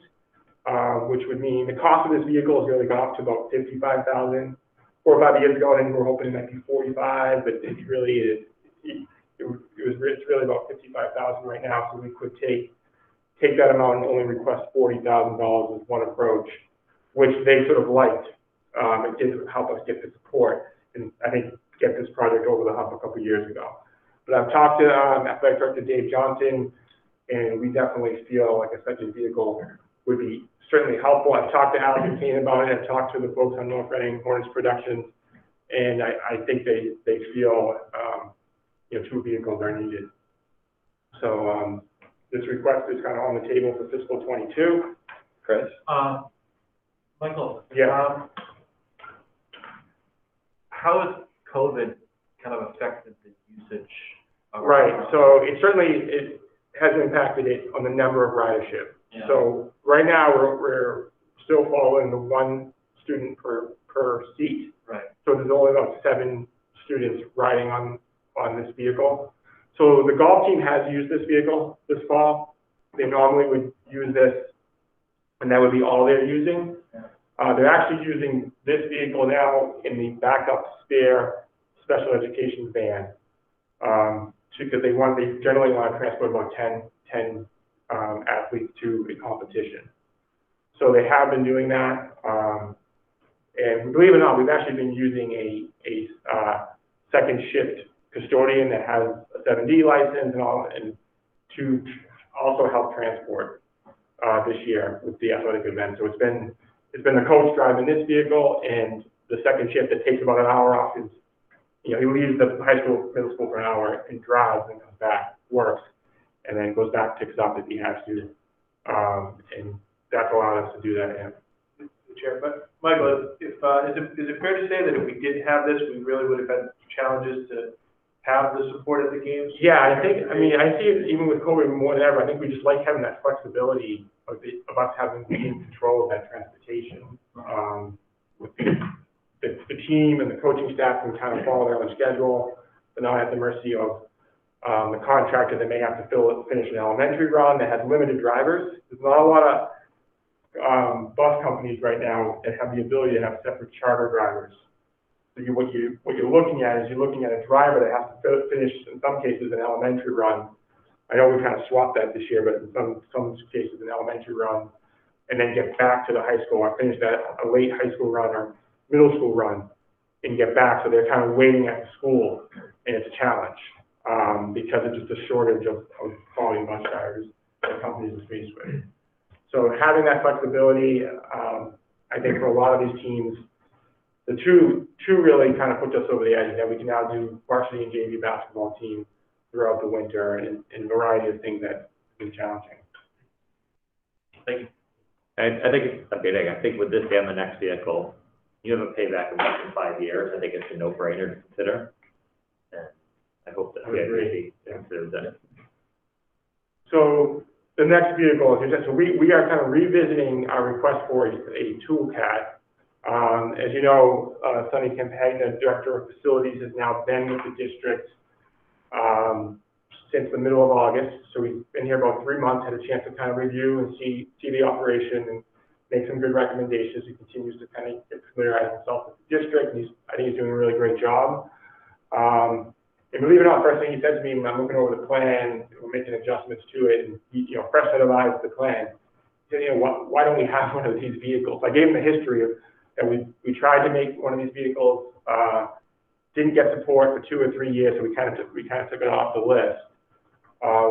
which would mean the cost of this vehicle has really gone up to about $55,000. 4 or 5 years ago, I think we were hoping it might be $45,000, but it really is. It's really about $55,000 right now. So we could take that amount and only request $40,000 as one approach, which they sort of liked. It did help us get the support and I think get this project over the hump a couple of years ago. But I've talked to Athletic Director Dave Johnson, and we definitely feel like a second vehicle would be certainly helpful. I've talked to Alex and Kane about it. I've talked to the folks on North Reading Hornets Productions, and I think they feel 2 vehicles are needed. So this request is kind of on the table for fiscal 22. Chris? Michael? Yeah. How has COVID kind of affected the usage of Right, so it has impacted it on the number of ridership. Yeah. So right now, we're still following the 1 student per seat. Right. So there's only about 7 students riding on this vehicle. So the golf team has used this vehicle this fall. They normally would use this, and that would be all they're using. They're actually using this vehicle now in the backup spare special education van, because they generally want to transport about 10 athletes to a competition. So they have been doing that, and believe it or not, we've actually been using a second shift custodian that has a 7D license and to also help transport this year with the athletic event. So it's been the coach driving this vehicle, and the second shift that takes about an hour off is, he leaves the high school, middle school for an hour and drives and comes back, works, and then goes back, picks up if he has to. And that's allowed us to do that. Yeah. Chair, but Michael, is it fair to say that if we didn't have this, we really would have had challenges to have the support at the games? Yeah, I see it even with COVID more than ever. I think we just like having that flexibility of us having in control of that transportation. With the team and the coaching staff can kind of follow their own schedule. They're not at the mercy of the contractor that may have to finish an elementary run that has limited drivers. There's not a lot of bus companies right now that have the ability to have separate charter drivers. So what you're looking at is a driver that has to finish, in some cases, an elementary run. I know we've kind of swapped that this year, but in some cases, an elementary run, and then get back to the high school or finish a late high school run or middle school run and get back. So they're kind of waiting at the school, and it's a challenge because it's just a shortage of quality bus drivers that companies are faced with. So having that flexibility, I think for a lot of these teams, the two really kind of put us over the edge that we can now do varsity and JV basketball team throughout the winter and a variety of things that have been challenging. Thank you. I think it's a big thing. I think with this and the next vehicle, you have a payback of less than 5 years. I think it's a no-brainer to consider. And I hope that CIPC considers that. So the next vehicle, so we are kind of revisiting our request for a tool cat As you know, Sonny Campagna, Director of Facilities, has now been with the district since the middle of August. So he's been here about 3 months, had a chance to kind of review and see the operation and make some good recommendations. He continues to kind of get familiarize himself with the district, and I think he's doing a really great job. And believe it or not, first thing he said to me when I'm looking over the plan, we're making adjustments to it, and he, fresh set of eyes to the plan. He said, why don't we have one of these vehicles? I gave him the history of that we tried to make one of these vehicles, didn't get support for 2 or 3 years, so we kind of took it off the list.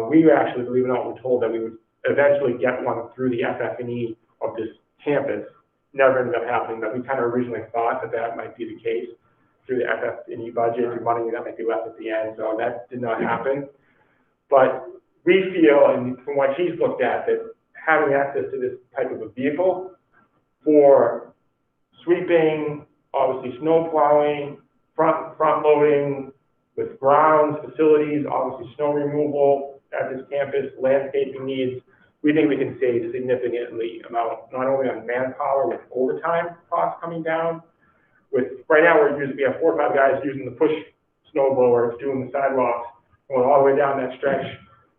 We actually, believe it or not, were told that we would eventually get one through the FF&E of this campus. Never ended up happening, but we kind of originally thought that might be the case through the FF&E budget, and money that might be left at the end, so that did not happen. But we feel, and from what he's looked at, that having access to this type of a vehicle for sweeping, obviously snow plowing, front loading with grounds, facilities, obviously snow removal at this campus, landscaping needs, we think we can save significantly amount, not only on manpower with overtime costs coming down. Right now we have 4 or 5 guys using the push snow blowers, doing the sidewalks, going all the way down that stretch,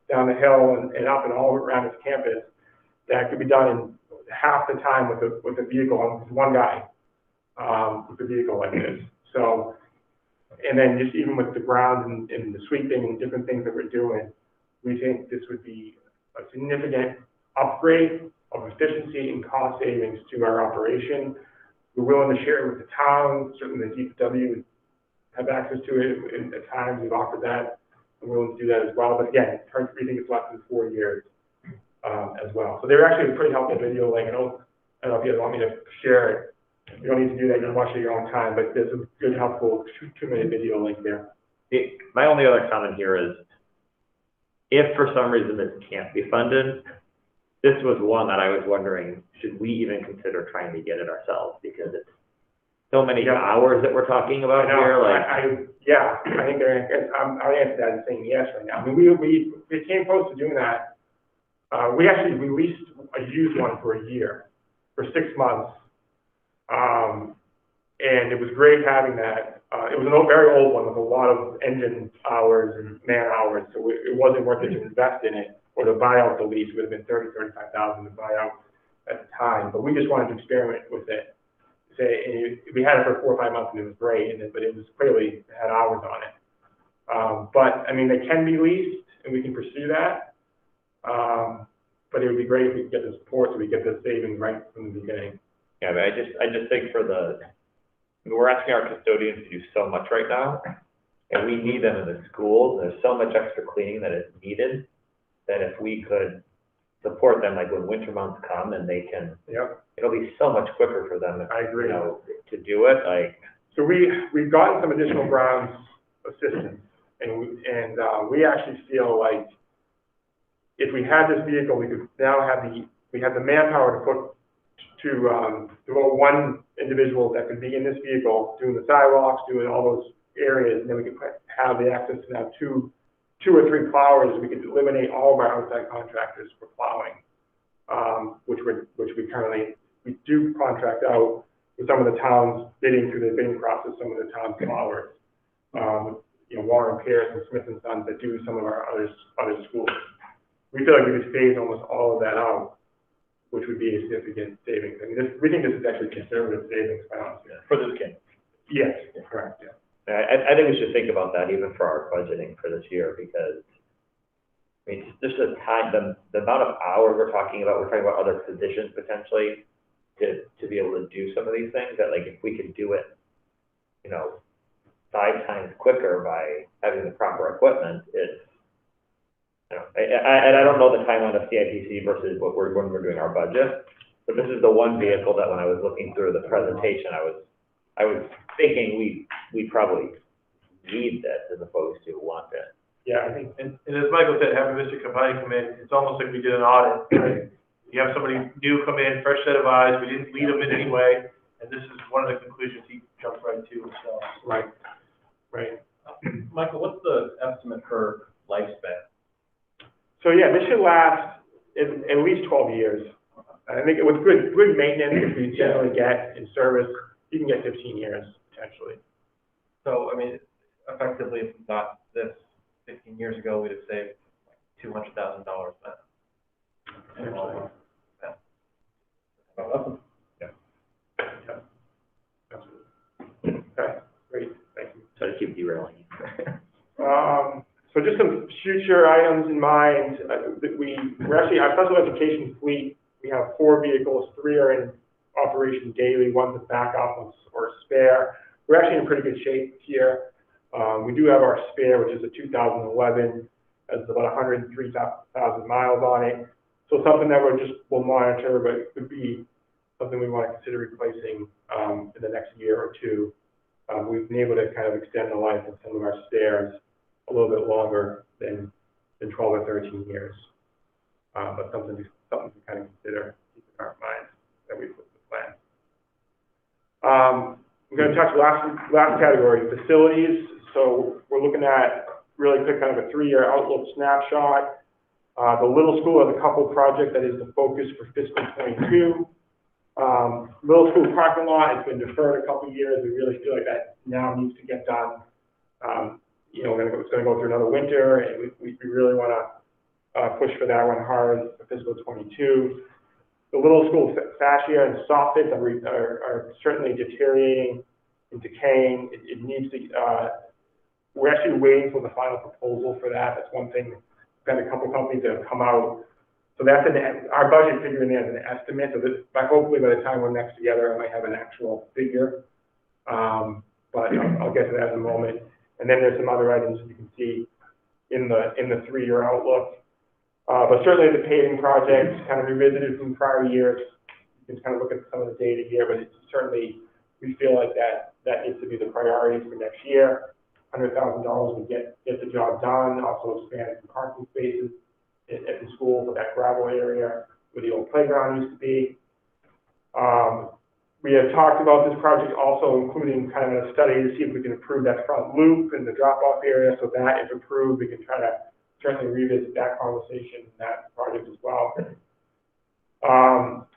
down the hill and up and all around this campus. That could be done in half the time with a vehicle, with one guy, with a vehicle like this. So, and then just even with the ground and the sweeping and different things that we're doing, we think this would be a significant upgrade of efficiency and cost savings to our operation. We're willing to share it with the town. Certainly the DPW would have access to it, and at times we've offered that. We're willing to do that as well. But again, we think it's less than 4 years as well. So they're actually a pretty helpful video link. I don't know if you want me to share it. You don't need to do that. You can watch it at your own time. But there's a good, helpful 2-minute video link there. My only other comment here is, if for some reason this can't be funded, this was one that I was wondering, should we even consider trying to get it ourselves? Because it's so many hours that we're talking about here. I think I'll answer that and saying yes right now. I mean, we came close to doing that. We actually leased a used one for a year, for 6 months. And it was great having that. It was a very old one with a lot of engine hours and man hours, so it wasn't worth it to invest in it or to buy out the lease. It would have been $35,000 to buy out at the time, but we just wanted to experiment with it. We had it for 4 or 5 months and it was great, but it was clearly had hours on it. But I mean, they can be leased and we can pursue that. But it would be great if we could get the support so we get the savings right from the beginning. Yeah, but I just think we're asking our custodians to do so much right now, and we need them in the schools. There's so much extra cleaning that is needed, that if we could support them, like when winter months come and they can, it'll be so much quicker for them. I agree. To do it. So we've gotten some additional grounds assistance, and we actually feel like if we had this vehicle, we could now have the manpower to put to devote one individual that could be in this vehicle doing the sidewalks, doing all those areas, and then we could have the access to now two or three plowers. We could eliminate all of our outside contractors for plowing, which we do contract out with some of the towns bidding through the bidding process, some of the towns plowers, Warren Pierce and Smith and Sons that do some of our other schools. We feel like we could phase almost all of that out, which would be a significant savings. I mean, we think this is actually conservative savings, quite honestly. For this game. Yes, correct, yeah. I think we should think about that even for our budgeting for this year, because I mean, just the time, the amount of hours we're talking about other positions potentially to be able to do some of these things, that like if we could do it, 5 times quicker by having the proper equipment, it's, I don't know the timeline of CIPC versus when we're doing our budget, but this is the one vehicle that when I was looking through the presentation, I was thinking we probably need this as opposed to want it. Yeah, I think, and as Michael said, having Mr. Campagna come in, it's almost like we did an audit, right? You have somebody new come in, fresh set of eyes, we didn't lead them in any way, and this is one of the conclusions he jumped right to himself. Right. Michael, what's the estimate for lifespan? So yeah, this should last at least 12 years. I think with good maintenance, if you generally get in service, you can get 15 years potentially. So, I mean, effectively, if we got this 15 years ago, we'd have saved like $200,000 then. Potentially. Awesome. Yeah. Absolutely. Okay, great, thank you. So to keep derailing you. So just some future items in mind, we're actually, our special education fleet, we have 4 vehicles, 3 are in operation daily, one's a backup, one's or spare. We're actually in pretty good shape here. We do have our spare, which is a 2011, has about 103,000 miles on it. So something that we'll monitor, but it could be something we want to consider replacing in the next year or two. We've been able to kind of extend the life of some of our spares a little bit longer than 12 or 13 years. But something to kind of consider, keep in our minds that we put in the plan. We're going to touch last category, facilities. So we're looking at really quick kind of a 3-year outlook snapshot. The Little School has a couple projects that is the focus for fiscal 22. Middle school parking lot has been deferred a couple years. We really feel like that now needs to get done. You know, it's going to go through another winter, and we really want to push for that one hard for fiscal 22. The Little School fascia and soffits are certainly deteriorating and decaying. It needs to. We're actually waiting for the final proposal for that. That's one thing. We've got a couple companies that have come out. So that's our budget figure in there is an estimate. So hopefully by the time we're next together, I might have an actual figure. But I'll get to that in a moment. And then there's some other items you can see in the 3-year outlook. But certainly the paving projects kind of revisited from prior years. You can kind of look at some of the data here, but it's certainly, we feel like that needs to be the priority for next year. $100,000 would get the job done, also expand some parking spaces at the school for that gravel area where the old playground used to be. We had talked about this project also including kind of a study to see if we can improve that front loop and the drop-off area. So that, if approved, we can try to certainly revisit that conversation and that project as well.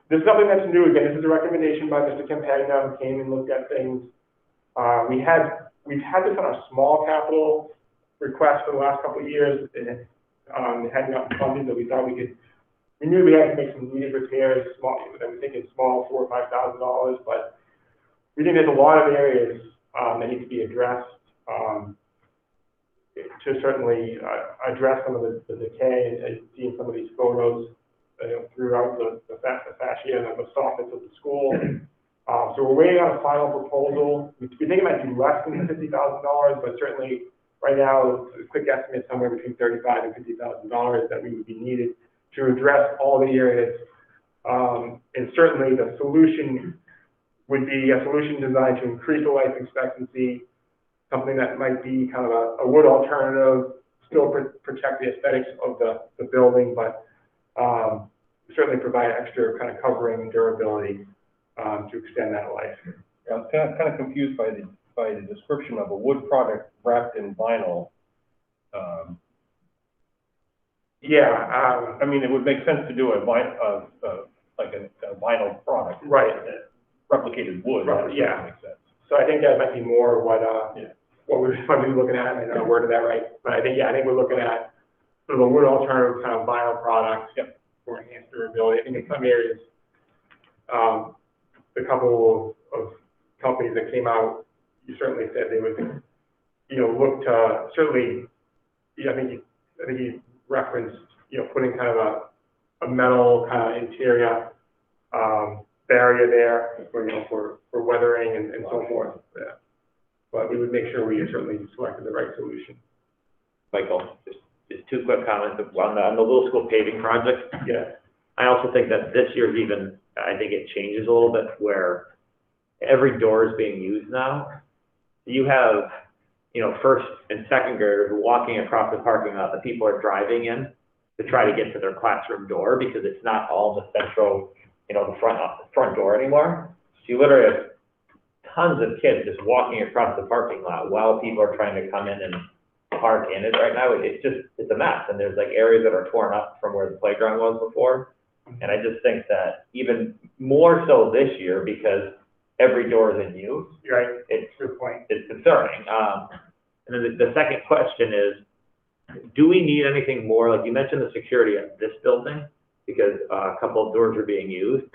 This is something that's new. Again, this is a recommendation by Mr. Campagna, who came and looked at things. We've had this on our small capital request for the last couple of years, and it hadn't gotten funded, but we thought we knew we had to make some needed repairs, small, that we think it's small, $4,000 or $5,000, but we think there's a lot of areas that need to be addressed to certainly address some of the decay, and see in some of these photos throughout the fascia and the soffits of the school. So we're waiting on a final proposal. We think it might be less than $50,000, but certainly right now, a quick estimate somewhere between $35,000 and $50,000 that we would be needed to address all the areas. And certainly the solution would be a solution designed to increase the life expectancy, something that might be kind of a wood alternative, still protect the aesthetics of the building, but certainly provide extra kind of covering and durability to extend that life. Yeah, I was kind of confused by the description of a wood product wrapped in vinyl. I mean, it would make sense to do a vinyl product. Right. Replicated wood. Right, yeah. Makes sense. So I think that might be more what we might be looking at. I don't know word of that right, but I think we're looking at sort of a wood alternative kind of vinyl product for enhanced durability. I think in some areas, the couple of companies that came out, you certainly said they would, look to certainly. I think you referenced, putting kind of a metal kind of interior barrier there for weathering and so forth. Yeah. But we would make sure we certainly selected the right solution. Michael, just 2 quick comments on the Little School paving project. Yeah. I also think that this year's I think it changes a little bit where every door is being used now. You have, first and second graders walking across the parking lot that people are driving in to try to get to their classroom door because it's not all the central, the front door anymore. So you literally have tons of kids just walking across the parking lot while people are trying to come in and park in it right now. It's a mess. And there's like areas that are torn up from where the playground was before. And I just think that even more so this year, because every door is in use, You're right, it's, good point. it's concerning. And then the second question is, do we need anything more? Like you mentioned the security at this building, because a couple of doors are being used.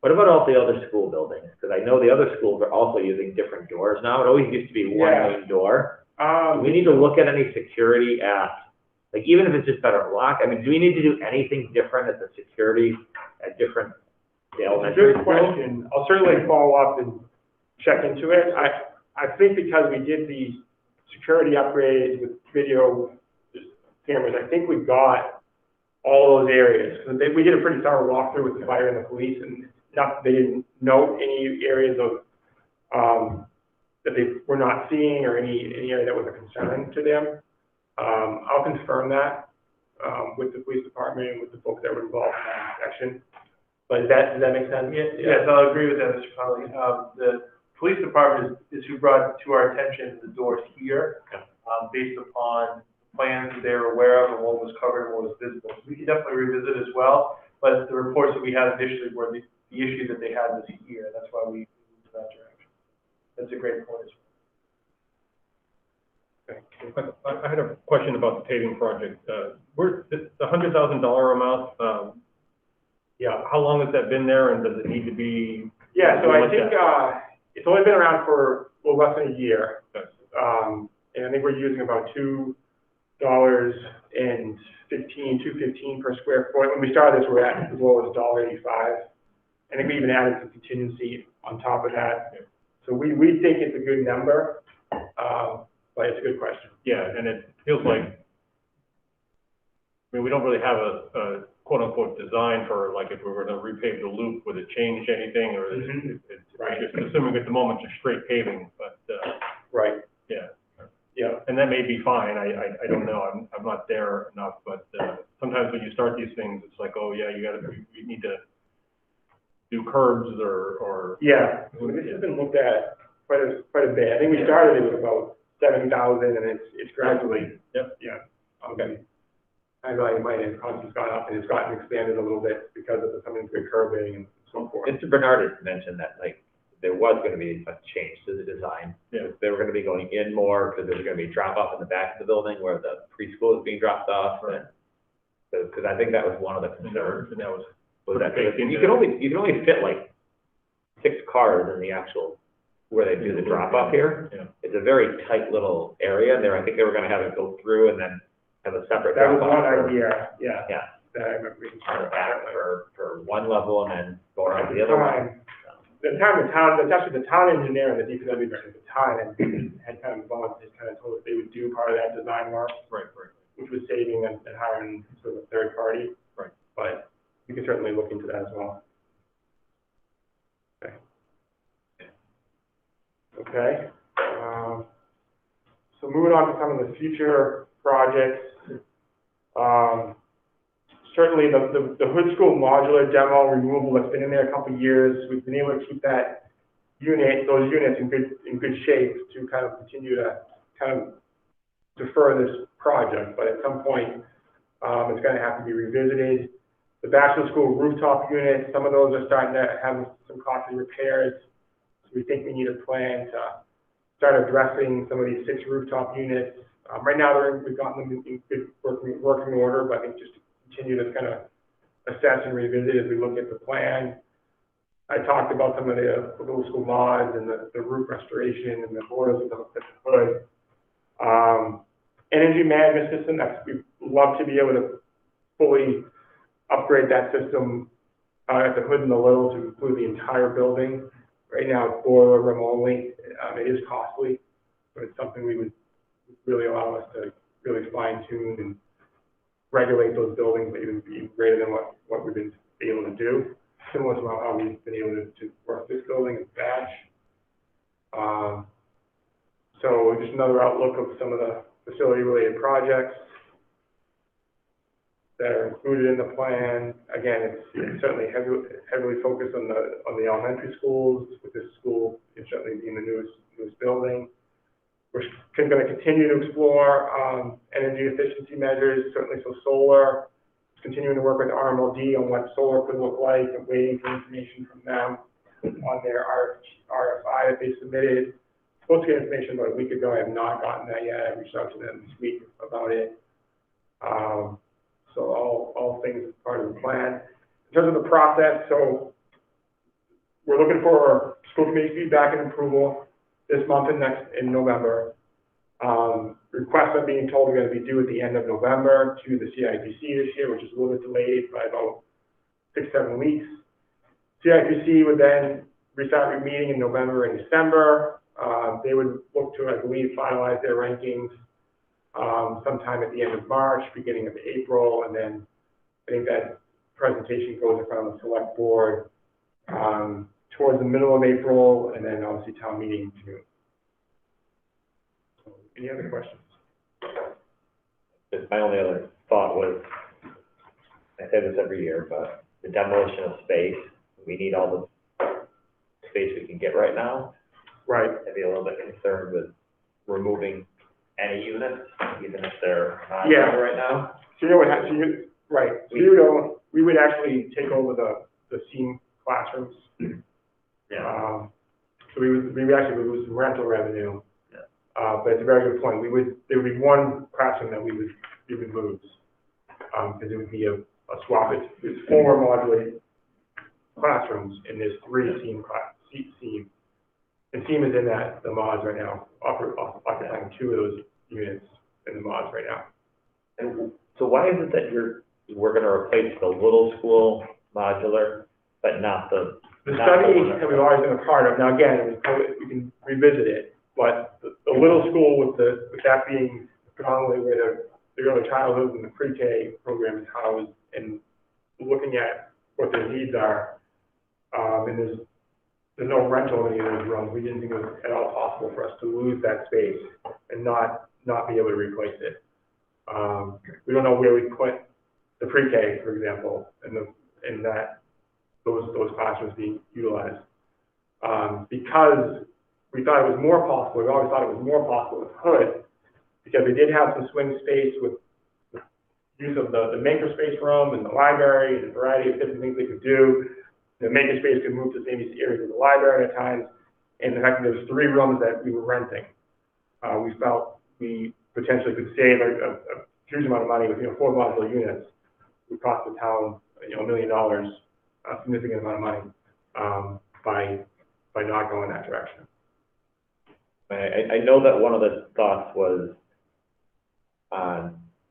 What about all the other school buildings? Because I know the other schools are also using different doors now. It always used to be one Yeah. main door. Do we need to look at any security at, like, even if it's just better lock? I mean, do we need to do anything different at the security at different elementary Good schools? question. I'll certainly follow up and check into it. I think because we did the security upgrades with video cameras, I think we got all those areas. We did a pretty thorough walkthrough with the fire and the police, and they didn't note any areas of, that they were not seeing or any area that was a concern to them. I'll confirm that, with the police department and with the folks that were involved in that inspection. But does that make sense? Yes, I'll agree with that, Mr. Connolly. The police department is who brought to our attention the doors here, based upon plans that they were aware of and what was covered and what was visible. We can definitely revisit as well, but the reports that we had initially were the issue that they had was here. That's why we moved in that direction. That's a great point as well. I had a question about the paving project. Where, the $100,000 amount, Yeah. how long has that been there, and does it need to be? Yeah, so I looked think, at? it's only been around for a little less than a year. Okay. And I think we're using about $2.15 per square foot. When we started this, we were at as low as $1.85. I think we even added some contingency on top of that. Yeah. So we think it's a good number, but it's a good question. Yeah, and it feels like, I mean, we don't really have a quote-unquote design for, like, if we were to repave the loop, would it change anything, or Mhm. it's Right. just assuming at the moment just straight paving, but, Right. yeah. Yeah. And that may be fine, I don't know, I'm not there enough, but, sometimes when you start these things, it's like, oh, yeah, you need to do curbs or. Yeah, so this has been looked at quite a bit. I think we started it with about 7,000, and it's gradually. Yep. Yeah. Okay. I value might have cost has gone up, and it's gotten expanded a little bit because of some of the good curbing and so forth. Mr. Bernard had mentioned that, like, there was gonna be a change to the design. Yeah. They were gonna be going in more, because there was gonna be drop off in the back of the building where the preschool is being dropped off. Right. Because I think that was one of the concerns. And that was. Was that, baked you into can that. only fit like 6 cars in the actual, where they do the drop off here. Yeah. It's a very tight little area there. I think they were gonna have it go through and then have a separate That was drop off. one idea, yeah. Yeah, That I remember reading. on the back for one level and then go At around the the other one. time, it's actually the town engineer and the DPW director at the time had kind of involved, just kind of told us they would do part of that design work, Right. which was saving and hiring sort of a third party. Right. But we can certainly look into that as well. Okay. Okay, so moving on to some of the future projects. Certainly the Hood School modular demo removal that's been in there a couple of years, we've been able to keep those units in good shape to kind of continue to kind of defer this project, but at some point, it's gonna have to be revisited. The Bachelor School rooftop units, some of those are starting to have some costly repairs. So we think we need a plan to start addressing some of these 6 rooftop units. Right now, we've gotten them in good working order, but I think just to continue to kind of assess and revisit as we look at the plan. I talked about some of the middle school mods and the roof restoration and the borders of the hood. Energy management system, we'd love to be able to fully upgrade that system at the hood and the little to include the entire building. Right now, it's boiler room only. It is costly, but it's something we would really allow us to really fine tune and regulate those buildings even be greater than what we've been able to do. Similar to how we've been able to work this building and batch. So just another outlook of some of the facility-related projects that are included in the plan. Again, it's certainly heavily focused on the elementary schools, with this school certainly being the newest building. We're going to continue to explore energy efficiency measures, certainly so solar. It's continuing to work with RMLD on what solar could look like, and waiting for information from them on their RFI that they submitted. Supposed to get information about a week ago. I have not gotten that yet. I reached out to them this week about it. So all things as part of the plan. In terms of the process, so we're looking for school committee feedback and approval this month and next in November. Requests are being told are going to be due at the end of November to the CIPC this year, which is a little bit delayed by about 6-7 weeks. CIPC would then restart meeting in November and December. They would look to, I believe, finalize their rankings sometime at the end of March, beginning of April, and then I think that presentation goes in front of the select board towards the middle of April, and then obviously town meeting in June. So, any other questions? My only other thought was, I say this every year, but the demolition of space, we need all the space we can get right now. Right. I'd be a little bit concerned with removing any units, even if they're not Yeah. there right now. So you would have, we would actually take over the SEAM classrooms. Yeah. So we would actually lose some rental revenue. Yeah. But it's a very good point. There would be one classroom that we would lose. Because it would be a swap. It's 4 modular classrooms, and there's 3 SEAM. And SEAM is in the mods right now, occupying 2 of those units in the mods right now. And so why is it that we're going to replace the little school modular, but not the study that we've always been a part of, now again, we can revisit it, but the little school with that being predominantly where the early childhood and the pre-K program is housed, and looking at what their needs are, and there's no rental in any of those rooms. We didn't think it was at all possible for us to lose that space and not be able to replace it. We don't know where we put the pre-K, for example, in those classrooms being utilized. Because we thought it was more possible, we always thought it was more possible with Hood, because we did have some swing space with use of the makerspace room and the library and a variety of different things they could do. The makerspace could move to maybe areas of the library at times, and the fact that there was 3 rooms that we were renting. We felt we potentially could save a huge amount of money with 4 modular units. It would cost the town $1 million, a significant amount of money by not going that direction. I know that one of the thoughts was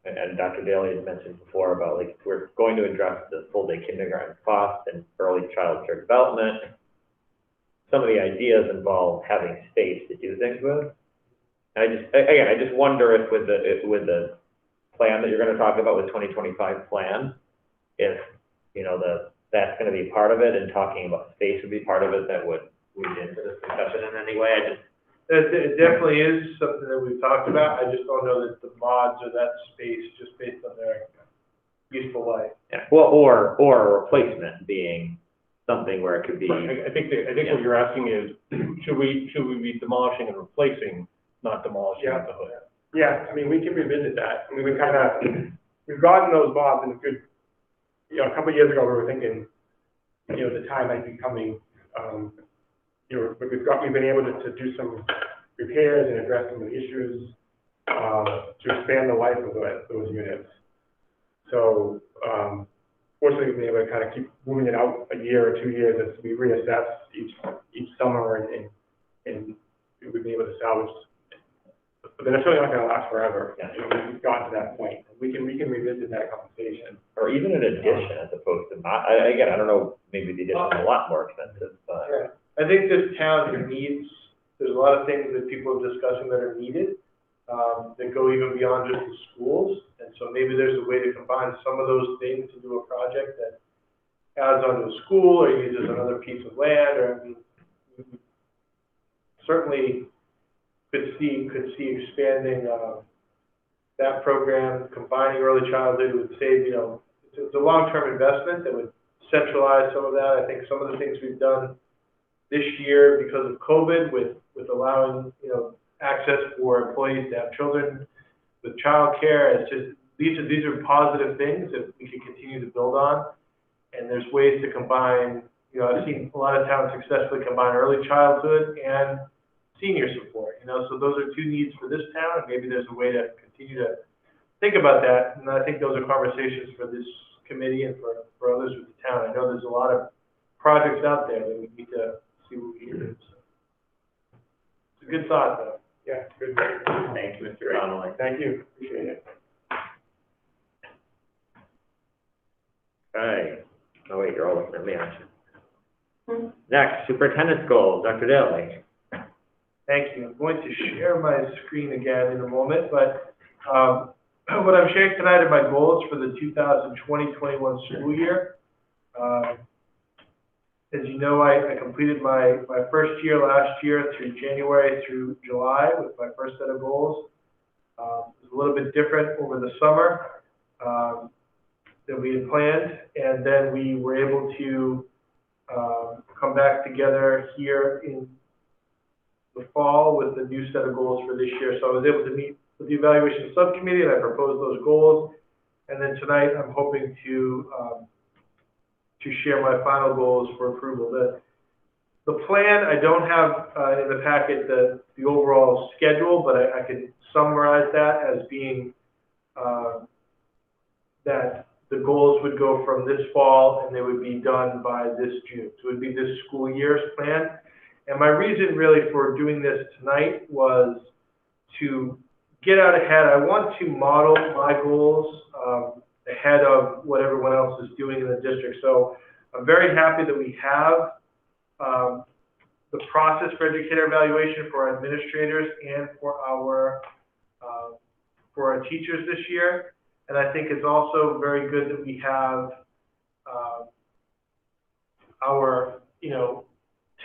and Dr. Daly had mentioned before about, like, we're going to address the full-day kindergarten cost and early child care development. Some of the ideas involve having space to do things with. And I just wonder if with the plan that you're going to talk about with 2025 plan, if, that's going to be part of it, and talking about space would be part of it, that would lead into this discussion in any way. It definitely is something that we've talked about. I just don't know that the mods or that space, just based on their useful life. Yeah. Well, or a replacement being something where it could be. I think what you're asking is, should we be demolishing and replacing, not demolishing the Hood? Yeah, I mean, we can revisit that. I mean, we've gotten those mods in a good, a couple of years ago, we were thinking, the time might be coming, but we've been able to do some repairs and address some of the issues, to expand the life of those units. So, fortunately, we've been able to kind of keep moving it out a year or 2 years as we reassess each summer, and we've been able to salvage. But they're certainly not going to last forever. Yeah. We've gotten to that point. We can revisit that conversation. Or even an addition as opposed to not. Again, I don't know. Maybe the addition is a lot more expensive, but. Yeah. I think this town needs. There's a lot of things that people are discussing that are needed, that go even beyond just the schools. And so maybe there's a way to combine some of those things to do a project that adds onto a school or uses another piece of land, or certainly could see expanding that program, combining early childhood would save, it's a long-term investment that would centralize some of that. I think some of the things we've done this year because of COVID with allowing, access for employees to have children with childcare, it's just these are positive things that we can continue to build on. And there's ways to combine, you know, I've seen a lot of towns successfully combine early childhood and senior support, you know, so those are two needs for this town, and maybe there's a way to continue to think about that. And I think those are conversations for this committee and for others with the town. I know there's a lot of projects out there that we need to see what we can do. So. It's a good thought, though. Yeah, good. Thank you, Mr. Donnelly. Thank you, appreciate it. Okay. Oh, wait, you're all looking at me, aren't you? Next, superintendent's goals, Dr. Daly. Thank you. I'm going to share my screen again in a moment, but what I'm sharing tonight are my goals for the 2020-21 school year. As you know, I completed my first year last year through January through July with my first set of goals. It was a little bit different over the summer than we had planned, and then we were able to come back together here in the fall with a new set of goals for this year. So I was able to meet with the evaluation subcommittee, and I proposed those goals. And then tonight, I'm hoping to share my final goals for approval. The plan, I don't have in the packet the overall schedule, but I can summarize that as being that the goals would go from this fall and they would be done by this June. So it would be this school year's plan. And my reason really for doing this tonight was to get out ahead. I want to model my goals ahead of what everyone else is doing in the district. So I'm very happy that we have the process for educator evaluation for our administrators and for our teachers this year. And I think it's also very good that we have our, you know,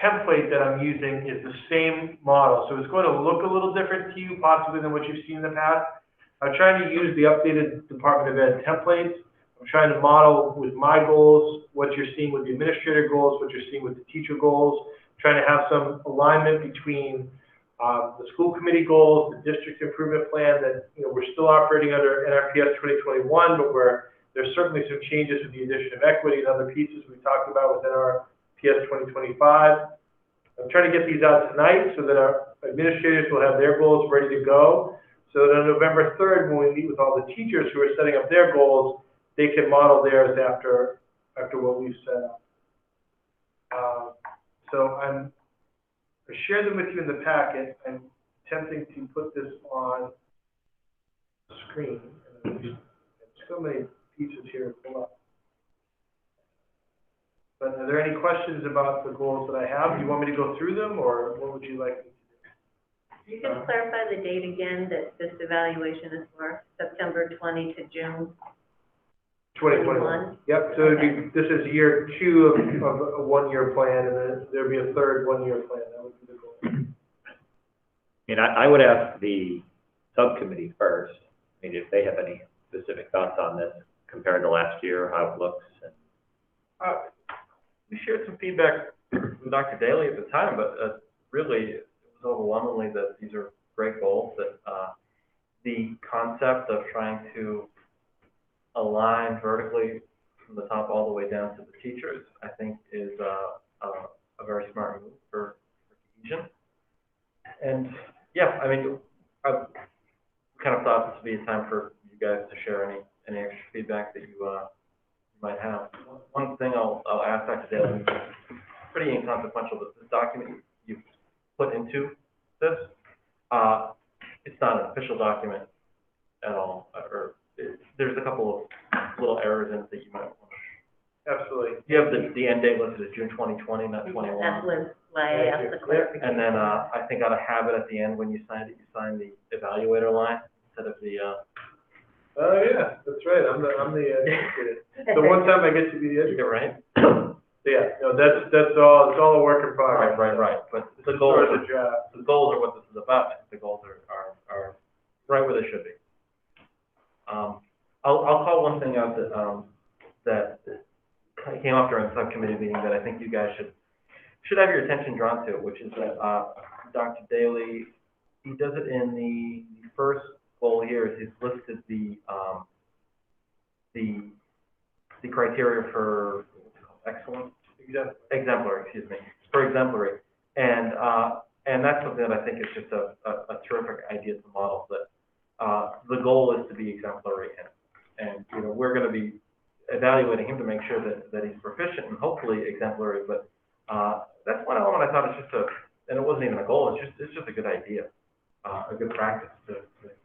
template that I'm using is the same model. So it's going to look a little different to you possibly than what you've seen in the past. I'm trying to use the updated Department of Ed templates. I'm trying to model with my goals what you're seeing with the administrator goals, what you're seeing with the teacher goals, trying to have some alignment between the school committee goals, the district improvement plan that, you know, we're still operating under NRPS 2021, but there's certainly some changes with the addition of equity and other pieces we talked about within our PS 2025. I'm trying to get these out tonight so that our administrators will have their goals ready to go, so that on November 3rd, when we meet with all the teachers who are setting up their goals, they can model theirs after what we've set up. So I share them with you in the packet. I'm attempting to put this on the screen. There's so many pieces here to pull up. But are there any questions about the goals that I have? Do you want me to go through them, or what would you like me to do? You can clarify the date again that this evaluation is for, September 20 to June 2021. Yep, so it'd be, this is year 2 of a one-year plan, and then there'd be a third one-year plan. That would be the goal. I mean, I would ask the subcommittee first, I mean, if they have any specific thoughts on this compared to last year, how it looks. We shared some feedback from Dr. Daly at the time, but really it was overwhelmingly that these are great goals, that the concept of trying to align vertically from the top all the way down to the teachers, I think is a very smart move for cohesion. And yeah, I mean, I kind of thought this would be a time for you guys to share any extra feedback that you might have. One thing I'll ask Dr. Daly, pretty inconsequential, but this document you've put into this, it's not an official document at all, or there's a couple of little errors in it that you might want to. Absolutely. You have the end date listed as June 2020, not 21. That was why I asked the clarification. And then I think out of habit at the end when you signed it, you signed the evaluator line instead of the. Oh yeah, that's right. I'm the educator. The one time I get to be the educator. Right. Yeah, no, that's all. It's all a work in progress. Right. But the goals Sort of the draft. the goals are what this is about. The goals are right where they should be. I'll call one thing out that came up during the subcommittee meeting that I think you guys should have your attention drawn to, which is that Dr. Daly, he does it in the first goal here, is he's listed the the criteria for excellent, exemplary, excuse me, for exemplary. And that's something that I think is just a terrific idea to model, that the goal is to be exemplary, and you know, we're going to be evaluating him to make sure that he's proficient and hopefully exemplary. But that's one element I thought is just and it wasn't even a goal, it's just a good idea, a good practice to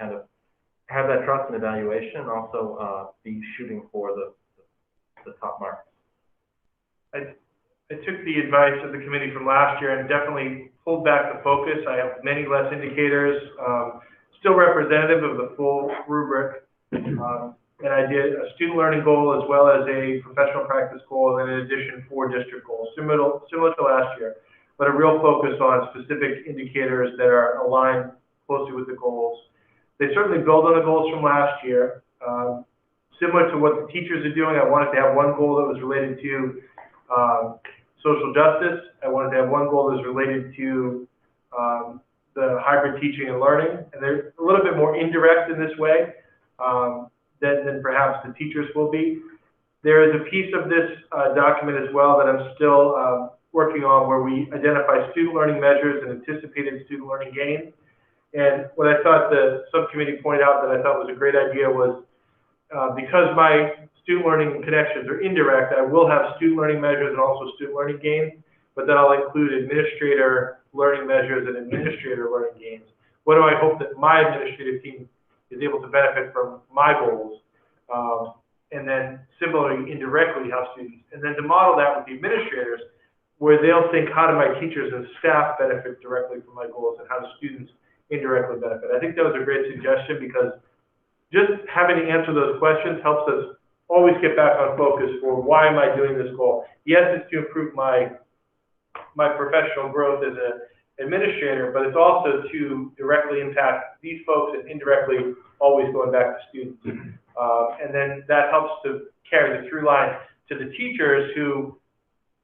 kind of have that trust and evaluation, and also be shooting for the top marks. I took the advice of the committee from last year and definitely pulled back the focus. I have many less indicators, still representative of the full rubric. And I did a student learning goal as well as a professional practice goal, and in addition, 4 district goals, similar to last year, but a real focus on specific indicators that are aligned closely with the goals. They certainly build on the goals from last year. Similar to what the teachers are doing, I wanted to have one goal that was related to social justice. I wanted to have one goal that was related to the hybrid teaching and learning, and they're a little bit more indirect in this way than perhaps the teachers will be. There is a piece of this document as well that I'm still working on, where we identify student learning measures and anticipated student learning gains. And what I thought the subcommittee pointed out that I thought was a great idea was, because my student learning connections are indirect, I will have student learning measures and also student learning gains, but then I'll include administrator learning measures and administrator learning gains. What do I hope that my administrative team is able to benefit from my goals? And then similarly, indirectly, how students, and then to model that with the administrators, where they'll think, how do my teachers and staff benefit directly from my goals, and how do students indirectly benefit? I think that was a great suggestion, because just having to answer those questions helps us always get back on focus for why am I doing this goal. Yes, it's to improve my professional growth as an administrator, but it's also to directly impact these folks and indirectly always going back to students. And then that helps to carry the through line to the teachers who,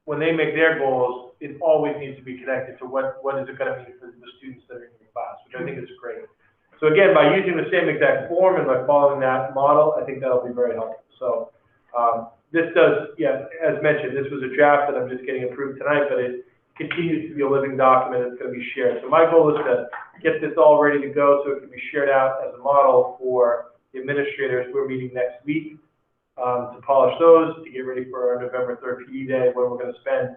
when they make their goals, it always needs to be connected to what is it going to mean for the students that are in the class, which I think is great. So again, by using the same exact form and by following that model, I think that'll be very helpful. So this does, yeah, as mentioned, this was a draft that I'm just getting approved tonight, but it continues to be a living document that's going to be shared. So my goal is to get this all ready to go so it can be shared out as a model for the administrators. We're meeting next week to polish those, to get ready for our November 3rd PE day, where we're going to spend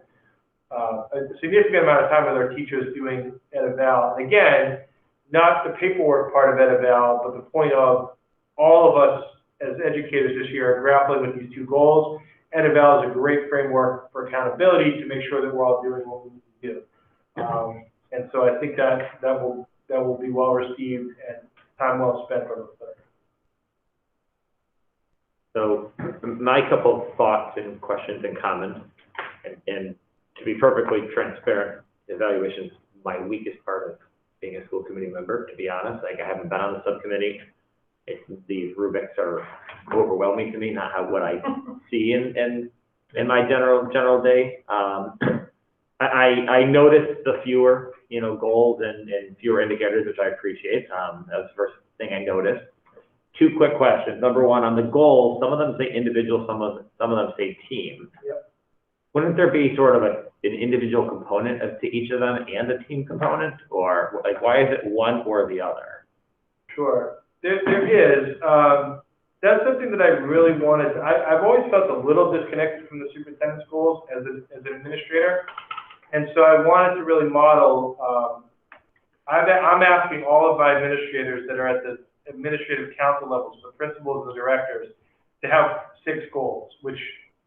a significant amount of time with our teachers doing ed-eval. And again, not the paperwork part of ed-eval, but the point of all of us as educators this year are grappling with these 2 goals. Ed-eval is a great framework for accountability to make sure that we're all doing what we need to do. And so I think that will be well received and time well spent on the third. So my couple of thoughts and questions and comments, and to be perfectly transparent, evaluation is my weakest part of being a school committee member, to be honest. Like, I haven't been on the subcommittee. These rubrics are overwhelming to me, not what I see in my general day. I noticed the fewer, goals and fewer indicators, which I appreciate. That was the first thing I noticed. 2 quick questions. Number one, on the goals, some of them say individual, some of them say team. Yep. Wouldn't there be sort of an individual component to each of them and a team component, or like why is it one or the other? Sure, there is. That's something that I really wanted. I've always felt a little disconnected from the superintendent's goals as an administrator, and so I wanted to really model. I'm asking all of my administrators that are at the administrative council levels, the principals and directors, to have 6 goals, which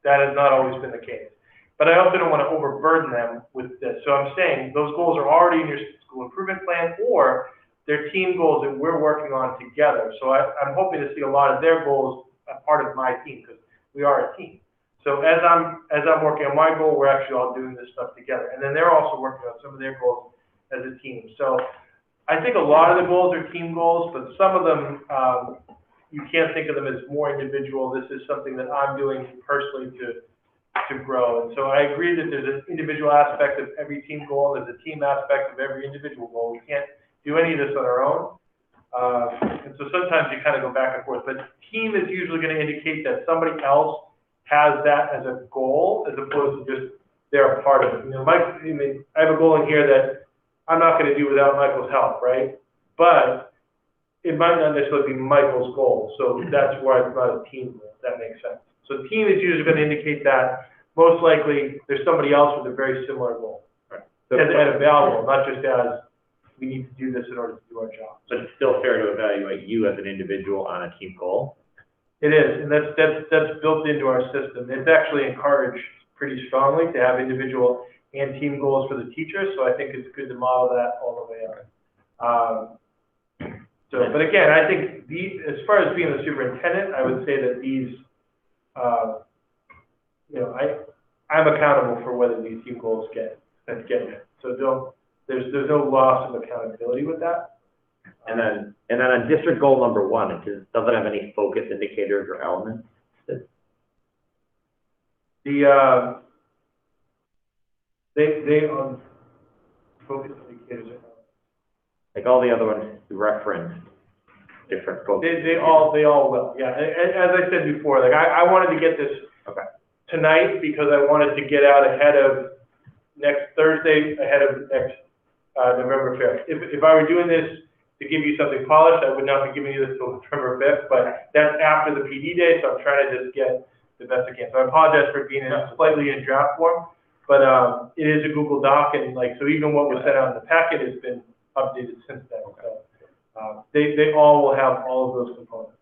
that has not always been the case. But I also don't want to overburden them with this. So I'm saying those goals are already in your school improvement plan, or they're team goals that we're working on together. So I'm hoping to see a lot of their goals a part of my team, because we are a team. So as I'm working on my goal, we're actually all doing this stuff together. And then they're also working on some of their goals as a team. So I think a lot of the goals are team goals, but some of them, you can't think of them as more individual. This is something that I'm doing personally to grow. And so I agree that there's an individual aspect of every team goal, and there's a team aspect of every individual goal. We can't do any of this on our own. And so sometimes you kind of go back and forth, but team is usually going to indicate that somebody else has that as a goal, as opposed to just they're a part of it. You know, Mike, I mean, I have a goal in here that I'm not going to do without Michael's help, right? But it might not necessarily be Michael's goal, so that's why it's not a team goal, if that makes sense. So team is usually going to indicate that most likely there's somebody else with a very similar goal. Right. As a valuable, not just as we need to do this in order to do our job. But it's still fair to evaluate you as an individual on a team goal. It is, and that's built into our system. It's actually encouraged pretty strongly to have individual and team goals for the teachers, so I think it's good to model that all the way up. But again, I think as far as being the superintendent, I would say that these, you know, I'm accountable for whether these team goals get met. So there's no loss of accountability with that. And then on district goal number 1, it doesn't have any focus indicators or elements. They on focus indicators are. Like all the other ones reference different focus. They all will, yeah. As I said before, like I wanted to get this tonight because I wanted to get out ahead of next Thursday, ahead of next November 5th. If I were doing this to give you something polished, I would not be giving you this till November 5th, but that's after the PD day, so I'm trying to just get the best I can. So I apologize for being slightly in draft form, but it is a Google Doc, and like, so even what was sent out in the packet has been updated since then. So they all will have all of those components.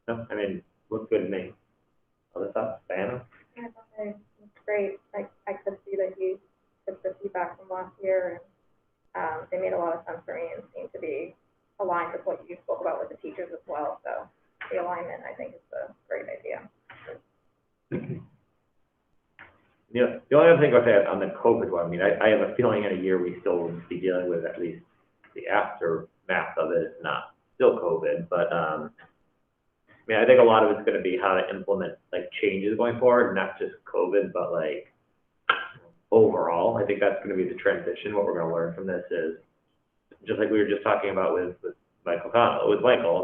No, I mean, looks good to me. Other thoughts, Diana? Yeah, it's great. I could see that you took the feedback from last year, and they made a lot of sense for me and seem to be aligned with what you spoke about with the teachers as well. So the alignment, I think, is a great idea. Yeah, the only other thing I'll say on the COVID one, I mean, I have a feeling in a year we still will be dealing with at least the aftermath of it. It's not still COVID, but I mean, I think a lot of it's going to be how to implement like changes going forward, not just COVID, but like overall. I think that's going to be the transition. What we're going to learn from this is just like we were just talking about with Michael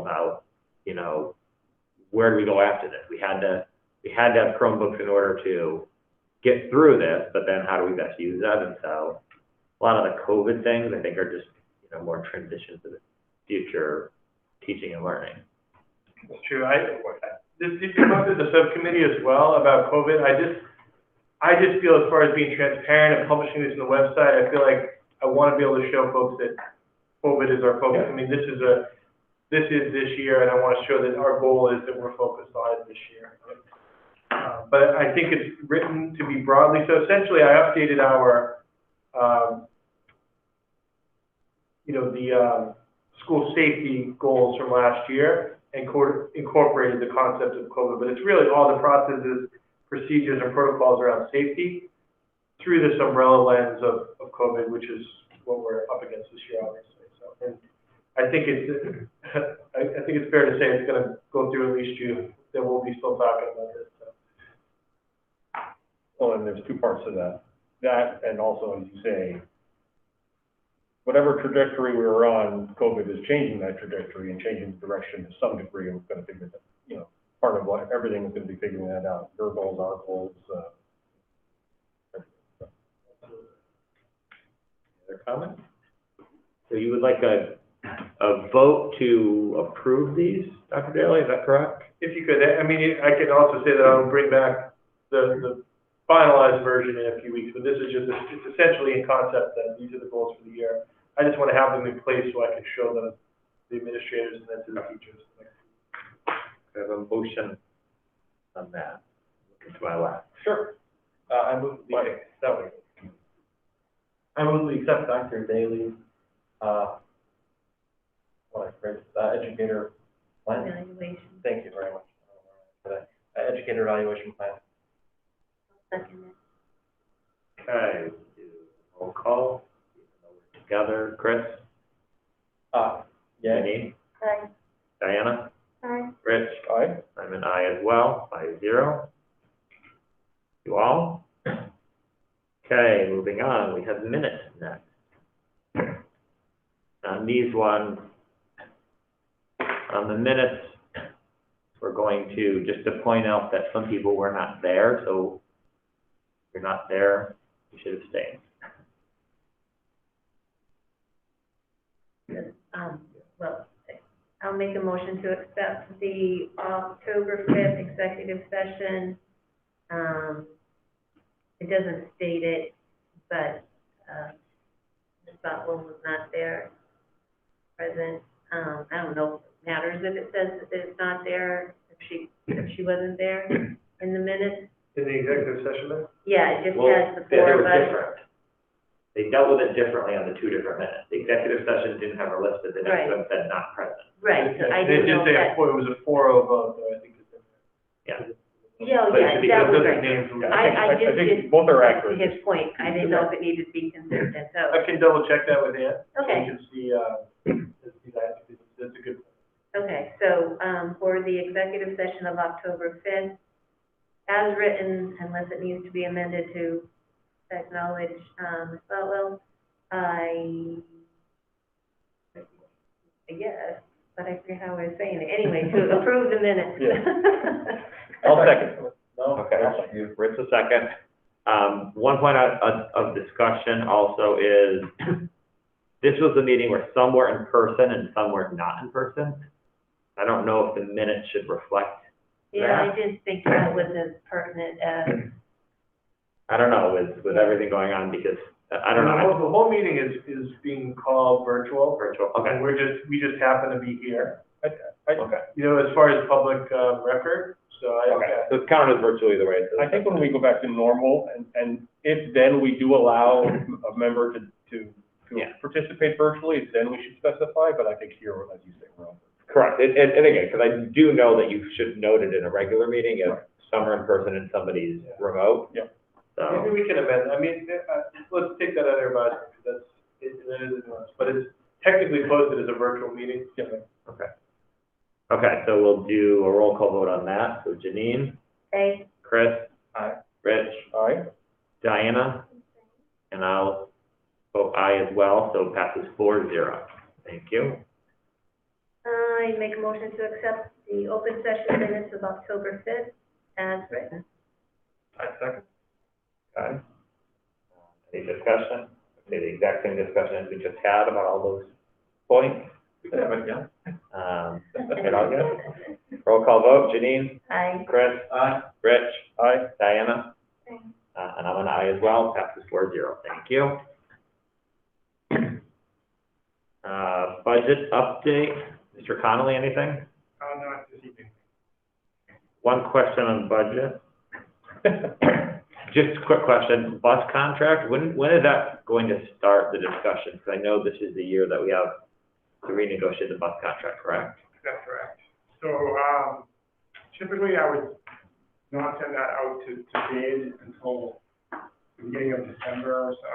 about, you know, where do we go after this? We had to have Chromebooks in order to get through this, but then how do we best use that? And so a lot of the COVID things I think are just, you know, more transitions to the future teaching and learning. It's true. This came up at the subcommittee as well about COVID. I just feel as far as being transparent and publishing this on the website, I feel like I want to be able to show folks that COVID is our focus. I mean, this is this year, and I want to show that our goal is that we're focused on it this year. But I think it's written to be broadly. So essentially, I updated our, you know, the school safety goals from last year and incorporated the concept of COVID. But it's really all the processes, procedures, and protocols around safety through this umbrella lens of COVID, which is what we're up against this year, obviously. So, and I think it's fair to say it's going to go through at least June. That we'll be still talking about this. So. Well, and there's two parts to that. That, and also, as you say, whatever trajectory we were on, COVID is changing that trajectory and changing the direction to some degree, and we're going to figure that, you know, part of what everything is going to be figuring that out. Your goals, our goals. Other comments? So you would like a vote to approve these, Dr. Daly, is that correct? If you could, I mean, I can also say that I'll bring back the finalized version in a few weeks, but this is just, it's essentially in concept that these are the goals for the year. I just want to have them in place so I can show them to the administrators and then to the teachers. I have a motion on that. Looking to my left. Sure. I move we accept Dr. Daly's, educator plan. Evaluation. Thank you very much for that. Educator evaluation plan. Second it. Okay, do roll call, even though we're together. Chris? Yeah. Janine? Aye. Diana? Aye. Rich? Aye. I'm an aye as well, 5-0. You all? Okay, moving on, we have minutes next. On these ones, On the minutes, we're going to, just to point out that some people were not there, so if you're not there, you should abstain. Well, I'll make a motion to accept the October 5th executive session. It doesn't state it, but, Ms. Botwell was not there, present. I don't know if it matters if it says that it's not there, if she wasn't there in the minutes. In the executive session then? Yeah, it just Well, has the they four were of us. different. They dealt with it differently on the two different minutes. The executive session didn't have her listed, the next Right. one said not present. Right, so I They didn't did know say that. it was a 4-0 vote, though, I think it's. Yeah. Yeah, But it yeah, should be that was Doesn't right. name from. I just think did, both are to accurate. his point, I didn't know if it needed to be consistent, so, I can double check that with Ann. Okay. So you can see that, that's a good. okay, so, for the executive session of October 5th, as written, unless it needs to be amended to acknowledge, Ms. Botwell, I guess, but I forget how I was saying it. Anyway, to approve the minutes. I'll second. Okay, Rich a second. One point of discussion also is, this was a meeting where some were in person and some were not in person. I don't know if the minutes should reflect Yeah, that. I didn't think that was as pertinent as, I don't know, with everything going on, because, I don't know. The whole meeting is being called virtual. Virtual, okay, And we just happen to be here, okay. you know, as far as public, record, so So it's counted as virtual either way. I think when we go back to normal, and if then we do allow a member to Yeah. participate virtually, then we should specify, but I think here, as you say, we're on. Correct, and again, because I do know that you should note it in a regular meeting, if some are in person and somebody's remote. Yeah. maybe So, we can amend, I mean, let's take that out of our budget, because that is a nuance, but it's technically posted as a virtual meeting. okay, so we'll do a roll call vote on that. So Janine, hey, Chris. Aye. Rich, Aye. Diana, and I'll vote aye as well, so it passes 4-0. Thank you. I make a motion to accept the open session minutes of October 5th as written. I second. Okay. Any discussion? Okay, the exact same discussion as we just had about all those points. We can have it again. It all good? Roll call vote, Janine, Aye. Chris, Aye. Rich, Aye. Diana, Thanks. and I'm an aye as well, passes 4-0. Thank you. Budget update, Mr. Connolly, anything? Not this evening. One question on budget. Just a quick question, bus contract, when is that going to start the discussion? Because I know this is the year that we have to renegotiate the bus contract, correct? That's correct. So, typically I would not send that out to bid until the beginning of December or so.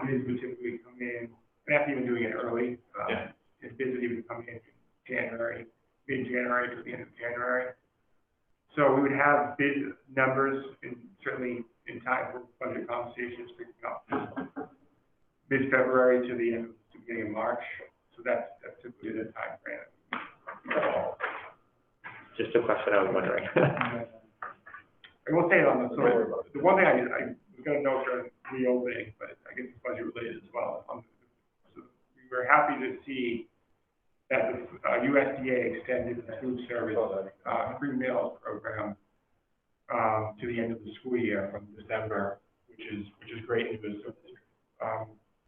Bids would typically come in, not even doing it early. Yeah. If bids would even come in January, mid-January to the end of January. So we would have bid numbers certainly in time for budget conversations picking up mid-February to the end of, to the beginning of March. So that's typically the time frame. Just a question I was wondering. I will say on the, so the one thing I was gonna note during reopening, but I guess it's budget related as well. So we were happy to see that the USDA extended the food service, free meals program, to the end of the school year from December, which is great news. So,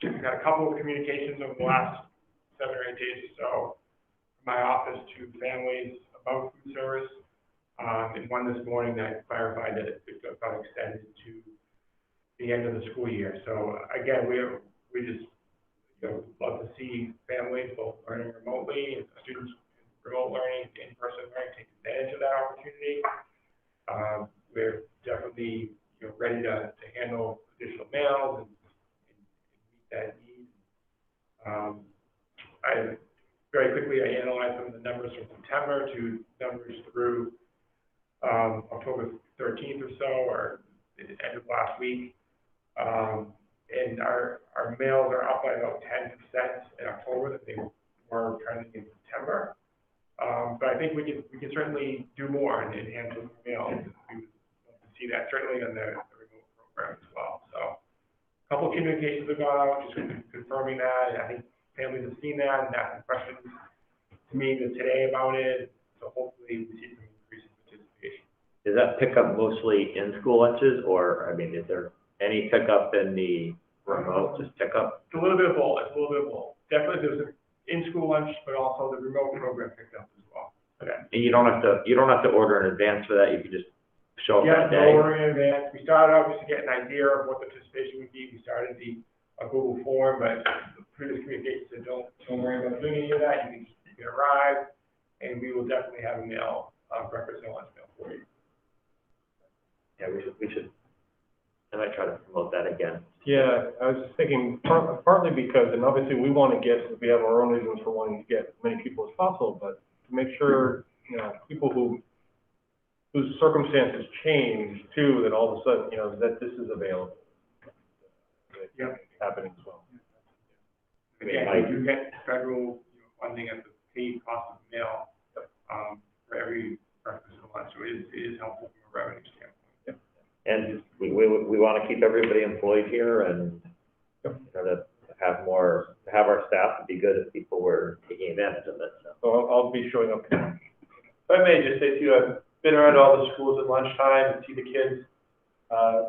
we've had a couple of communications over the last 7 or 8 days or so, from my office to families about food service. And one this morning that clarified that it got extended to the end of the school year. So again, we just, love to see families both learning remotely, and students remote learning, in-person learning, take advantage of that opportunity. We're definitely, ready to handle additional mails and meet that need. Very quickly, I analyzed some of the numbers from September to numbers through October 13th or so, or the end of last week. And our mails are up by about 10% in October that they we're trending in September. But I think we can certainly do more and enhance the meal. We would love to see that, certainly on the remote program as well. So a couple of communications have gone out, just confirming that, and I think families have seen that and asking questions to me today about it. So hopefully we see some increase in participation. Is that pickup mostly in school lunches, or, I mean, is there any pickup in the remote, just pickup? It's a little bit of both, Definitely there's an in-school lunch, but also the remote program picked up as well. Okay, and you don't have to order in advance for that, you can just show up Yeah, that day? no ordering in advance. We started out just to get an idea of what the participation would be. We started a Google form, but the previous communication said, don't worry about doing any of that. You can arrive, and we will definitely have a meal, breakfast and lunch meal for you. Yeah, we should, I might try to promote that again. Yeah, I was just thinking, partly because, and obviously we want to get, we have our own reasons for wanting to get as many people as possible, but to make sure, you know, people whose circumstances change too, that all of a sudden, you know, that this is available. Yeah. Happening as well. Again, we do get federal funding at the paid cost of meal, for every breakfast and lunch, so it is helpful from a revenue standpoint. And we want to keep everybody employed here, and you know, to have our staff, it'd be good if people were taking advantage of it. So I'll be showing up. If I may just say too, I've been around all the schools at lunchtime and see the kids,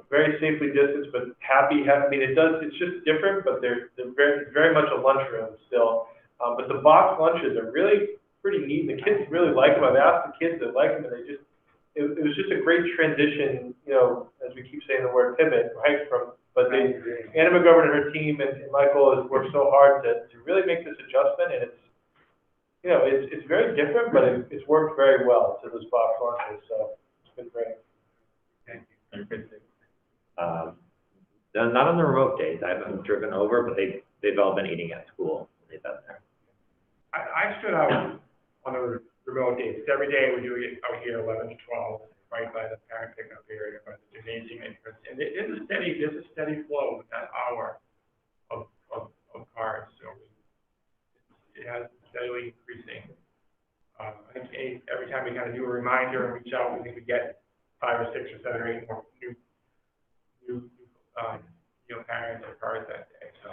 very safely distanced, but happy. I mean, it's just different, but they're very much a lunchroom still. But the box lunches are really pretty neat. The kids really like them. I've asked the kids that like them, and it was just a great transition, you know, as we keep saying the word pivot, right? But Anna McGovern and her team and Michael has worked so hard to really make this adjustment, and it's very different, but it's worked very well to those box lunches, so it's been great. Thank you. Not on the remote days. I haven't driven over, but they've all been eating at school. They've been there. I stood out on the remote days. Every day we do it out here 11 to 12, right by the parent pickup area, by the gymnasium entrance. And there's a steady flow with that hour of cars. So it has been steadily increasing. I think every time we kind of do a reminder and reach out, we think we get 5 or 6 or 7 or 8 more new parents or cars that day. So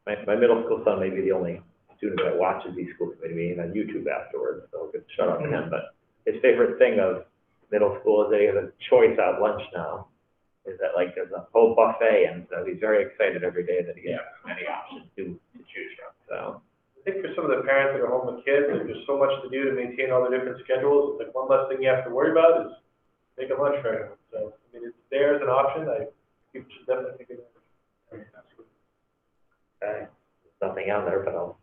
My middle school son may be the only student that watches these school committee meetings on YouTube afterwards, so I'll get shut up to him. But his favorite thing of middle school is they have a choice at lunch now. Is that like there's a whole buffet, and so he's very excited every day that he gets many options to choose from. So I think for some of the parents that are home with kids, like, there's so much to do to maintain all the different schedules. It's like one less thing you have to worry about is making lunch for them. So I mean, it's there as an option. People should definitely think of it. okay, there's nothing on there, but I'll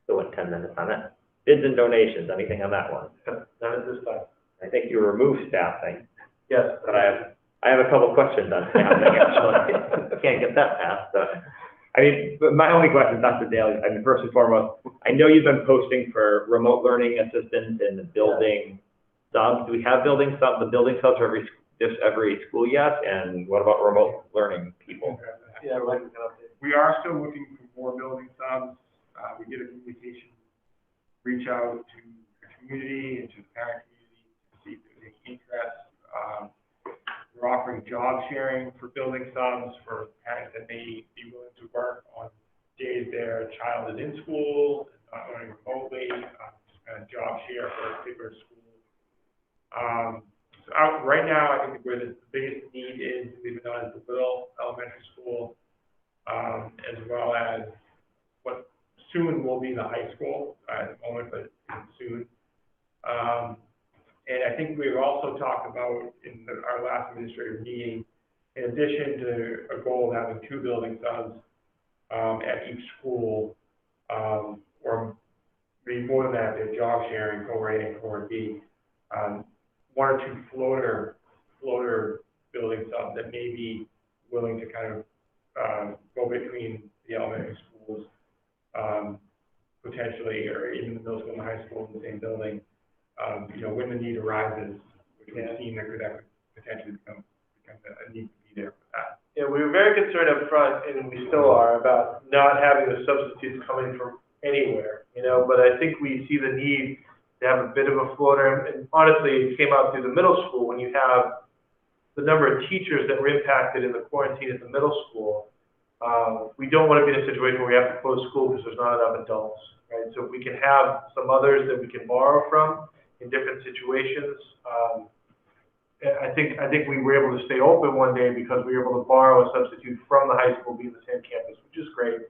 still went 10 minutes on it. Bids and donations, anything on that one? Not at this time. I think you removed staffing, Yes. but I have a couple questions on staffing, actually. Can't get that passed, but, I mean, but my only question, Dr. Daly, I mean, first and foremost, I know you've been posting for remote learning assistants in the building subs. Do we have building subs? The building subs are every school yet? And what about remote learning people? Yeah, right. we are still looking for more building subs. We did a communication reach out to the community and to the parent community to see if there's any interest. We're offering job sharing for building subs for parents that may be willing to work on days their child is in school, not learning remotely, just kind of job share for a particular school. So right now, I think where the biggest need is, believe it or not, is the Little Elementary School, as well as what soon will be the high school, at the moment, but soon. And I think we've also talked about in our last administrative meeting, in addition to a goal of having 2 building subs at each school, or maybe more than that, they're job sharing, co-A and co B, 1 or 2 floater building subs that may be willing to kind of go between the elementary schools, potentially, or even the middle school and the high school in the same building. When the need arises, which we've seen that could potentially become a need to be there for that. Yeah, we were very concerned up front, and we still are, about not having the substitutes coming from anywhere, you know, but I think we see the need to have a bit of a floater, and honestly, it came out through the middle school when you have the number of teachers that were impacted in the quarantine at the middle school. We don't want to be in a situation where we have to close school because there's not enough adults, right? So if we can have some others that we can borrow from in different situations, I think we were able to stay open one day because we were able to borrow a substitute from the high school, be in the same campus, which is great.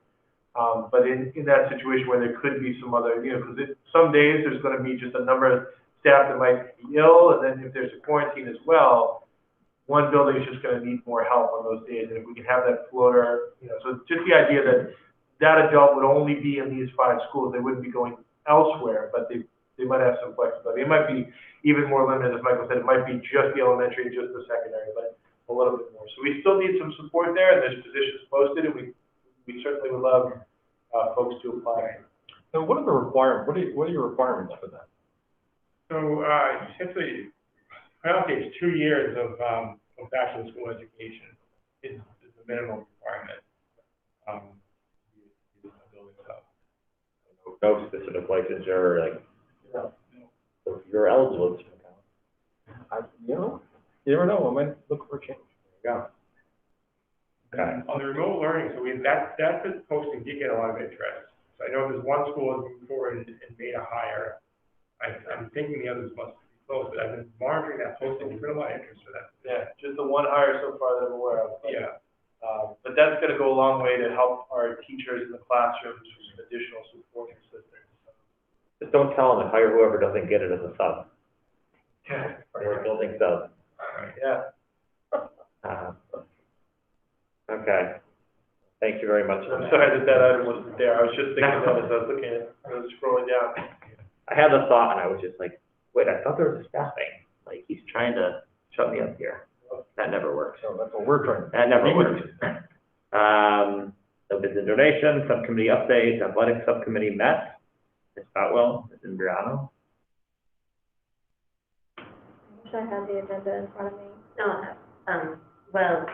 But in that situation where there could be some other, you know, because some days there's going to be just a number of staff that might be ill, and then if there's a quarantine as well, one building is just going to need more help on those days. And if we can have that floater, you know, so just the idea that that adult would only be in these 5 schools, they wouldn't be going elsewhere, but they might have some flexibility. It might be even more limited, as Michael said, it might be just the elementary, just the secondary, but a little bit more. So we still need some support there, and there's positions posted, and we certainly would love folks to apply. So what are the requirements, what are your requirements for that? So, essentially, penalty is 2 years of bachelor school education is the minimum requirement. No specific licensure, like, so you're eligible to account. You never know, I might look for a change. Yeah. Okay. On the remote learning, so that posting did get a lot of interest. So I know there's one school that moved forward and made a hire. I'm thinking the others must be close, but I've been monitoring that posting, there's been a lot of interest for that. Yeah, just the one hire so far that I'm aware of. Yeah. But that's going to go a long way to help our teachers in the classrooms with some additional supporting assistance. Just don't tell them to hire whoever doesn't get it as a sub. Yeah. Or a building sub. Yeah. Okay. Thank you very much. I'm sorry that item wasn't there. I was just thinking that as I was looking at it. I was scrolling down. I had the thought and I was just like, wait, I thought there was a staffing. Like, he's trying to shut me up here. That never works. So that's what we're trying to do. That never works. So bids and donations, subcommittee updates, athletic subcommittee met. Ms. Boutwell, Ms. Imbriano. I wish I had the agenda in front of me. No, well,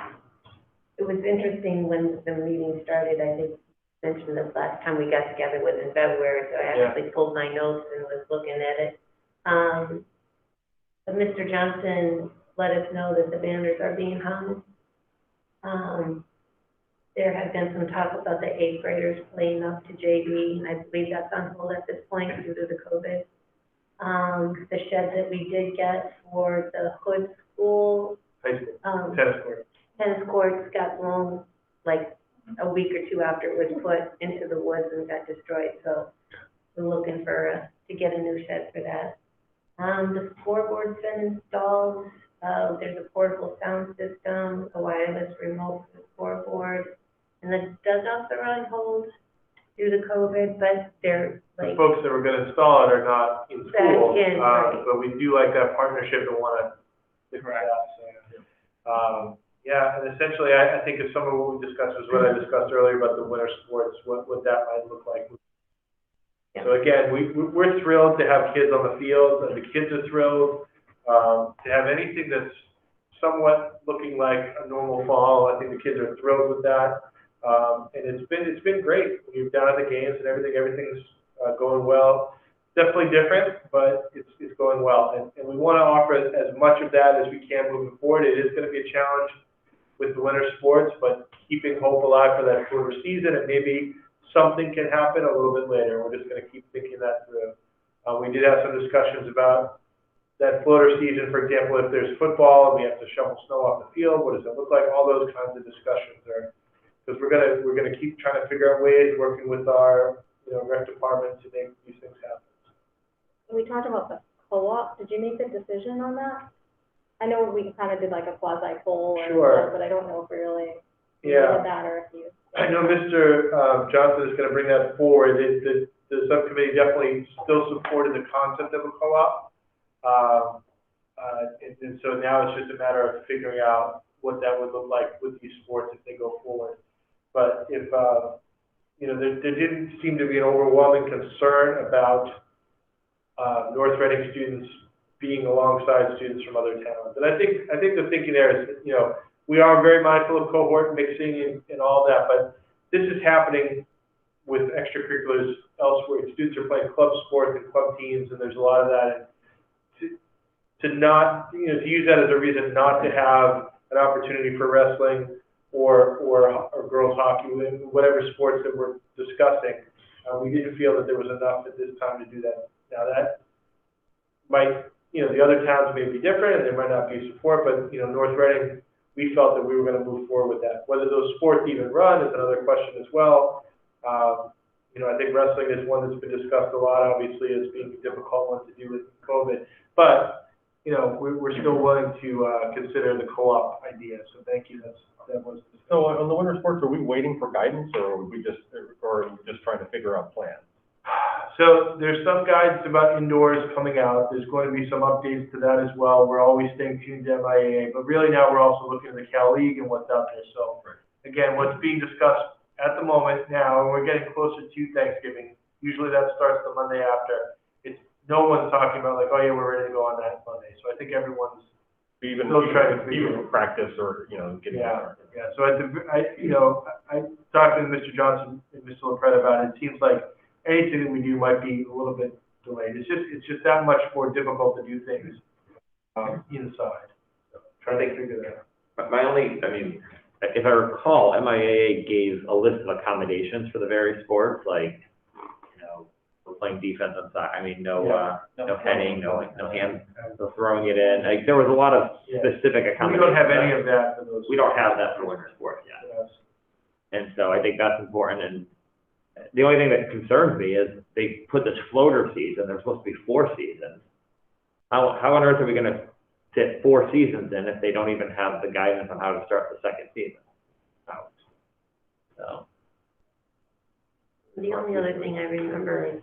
it was interesting when the meeting started. I think you mentioned this last time we got together was in February, so I actually pulled my notes and was looking at it. But Mr. Johnson let us know that the banners are being hung. There had been some talk about the 8th graders playing up to JV, and I believe that's on hold at this point due to the COVID. The shed that we did get for the Hood School, High school, tennis court. got blown like a week or two after it was put into the woods and got destroyed, so we're looking for, to get a new shed for that. The scoreboard's been installed, there's a portable sound system, a wireless remote for the scoreboard, and the dugouts are on hold due to COVID, but they're The like, folks that were going to install it are not in school. Back in, right. But we do like that partnership and want to lift that up. So, yeah, and essentially, I think if some of what we discussed was what I discussed earlier about the winter sports, what that might look like. Yeah. So again, we're thrilled to have kids on the field, and the kids are thrilled to have anything that's somewhat looking like a normal fall. I think the kids are thrilled with that, and it's been great. We've down at the games and everything's going well. Definitely different, but it's going well, and we want to offer as much of that as we can moving forward. It is going to be a challenge with the winter sports, but keeping hope alive for that shorter season, and maybe something can happen a little bit later. We're just going to keep thinking that through. We did have some discussions about that floater season, for example, if there's football and we have to shovel snow off the field, what does it look like? All those kinds of discussions are, because we're gonna keep trying to figure out ways, working with our rec department to make these things happen. We talked about the co-op. Did you make the decision on that? I know we kind of did like a quasi poll, Sure. but I don't know if we really did that or if you. I know Mr. Johnson is going to bring that forward. The subcommittee definitely still supported the concept of a co-op. And so now it's just a matter of figuring out what that would look like with these sports if they go forward. But if, there didn't seem to be an overwhelming concern about North Reading students being alongside students from other towns. And I think the thinking there is, we are very mindful of cohort mixing and all that, but this is happening with extracurriculars elsewhere. Students are playing club sports and club teams, and there's a lot of that. And to not, you know, to use that as a reason not to have an opportunity for wrestling or girls hockey, whatever sports that we're discussing, we didn't feel that there was enough at this time to do that. Now that might, you know, the other towns may be different and there might not be support, but, you know, North Reading, we felt that we were going to move forward with that. Whether those sports even run is another question as well. You know, I think wrestling is one that's been discussed a lot, obviously, as being a difficult one to do with COVID. But, you know, we're still willing to consider the co-op idea. So thank you. That was. So on the winter sports, are we waiting for guidance, or are we just trying to figure out plans? So there's some guidance about indoors coming out. There's going to be some updates to that as well. We're always staying tuned to MIAA, but really now we're also looking at the Cal League and what's out there. So again, what's being discussed at the moment now, and we're getting closer to Thanksgiving. Usually that starts the Monday after. It's no one's talking about like, oh yeah, we're ready to go on that Monday. So I think everyone's still trying to figure even practice or, you know, getting Yeah. So I talked to Mr. Johnson and Mr. LaPrette about it. It seems like anything that we do might be a little bit delayed. It's just that much more difficult to do things inside. So trying to figure that out. My only, I mean, if I recall, MIAA gave a list of accommodations for the various sports, like, you know, we're playing defense on side. I mean, no heading, no hand, no throwing it in. Like, there was a lot of specific accommodations. We don't have any of that for those. We don't have that for winter sports yet. Yes. And so I think that's important. And the only thing that concerns me is they put this floater season. There's supposed to be 4 seasons. How on earth are we going to fit 4 seasons in if they don't even have the guidance on how to start the second season out? So. The only other thing I remember is,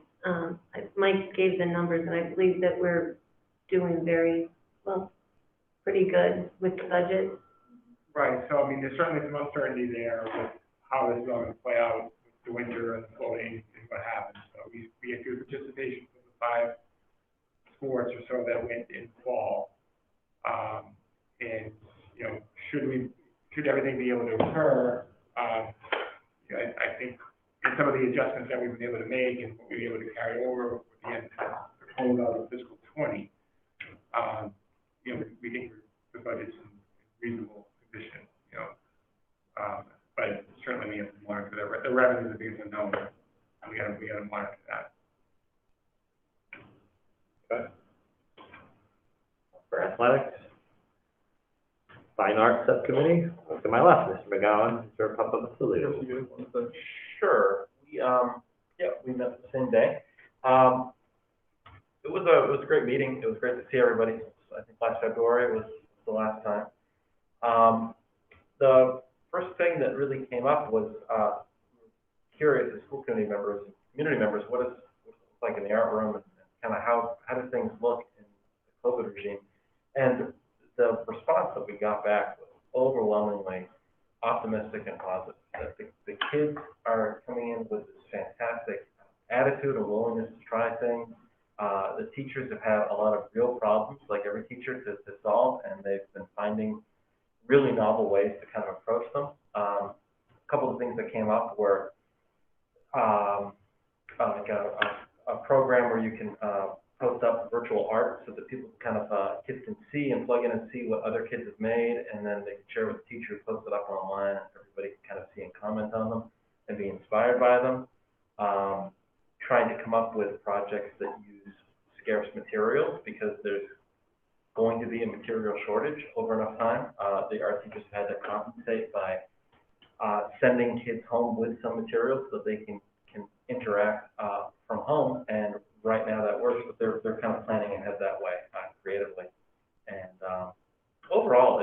Mike gave the numbers, and I believe that we're doing pretty good with the budget. Right, so I mean, there's certainly some uncertainty there with how this is going to play out with the winter and the floating and what happens. So we had good participation from the 5 sports or so that went in fall. And, you know, should everything be able to occur, you know, I think in some of the adjustments that we've been able to make and what we've been able to carry over with the end of the close out of fiscal 20, you know, we think the budget's in reasonable condition, you know. But certainly we have to monitor the revenue is the biggest unknown, and we gotta monitor that. Okay. For athletics, fine arts subcommittee. Look to my left, Mr. McGowan, Mr. Public Facilities. Sure. We met the same day. It was a great meeting. It was great to see everybody. I think last February was the last time. The first thing that really came up was curious as school committee members and community members, what it looks like in the art room and kind of how do things look in the COVID regime. And the response that we got back was overwhelmingly optimistic and positive. That the kids are coming in with this fantastic attitude and willingness to try things. The teachers have had a lot of real problems, like every teacher, to solve, and they've been finding really novel ways to kind of approach them. A couple of things that came up were like a program where you can post up virtual art so that people kind of kids can see and plug in and see what other kids have made, and then they can share with the teacher, post it up online, and everybody can kind of see and comment on them and be inspired by them. Trying to come up with projects that use scarce materials, because there's going to be a material shortage over enough time. The art teachers have had to compensate by sending kids home with some materials so that they can interact from home, and right now that works, but they're kind of planning ahead that way creatively. And overall,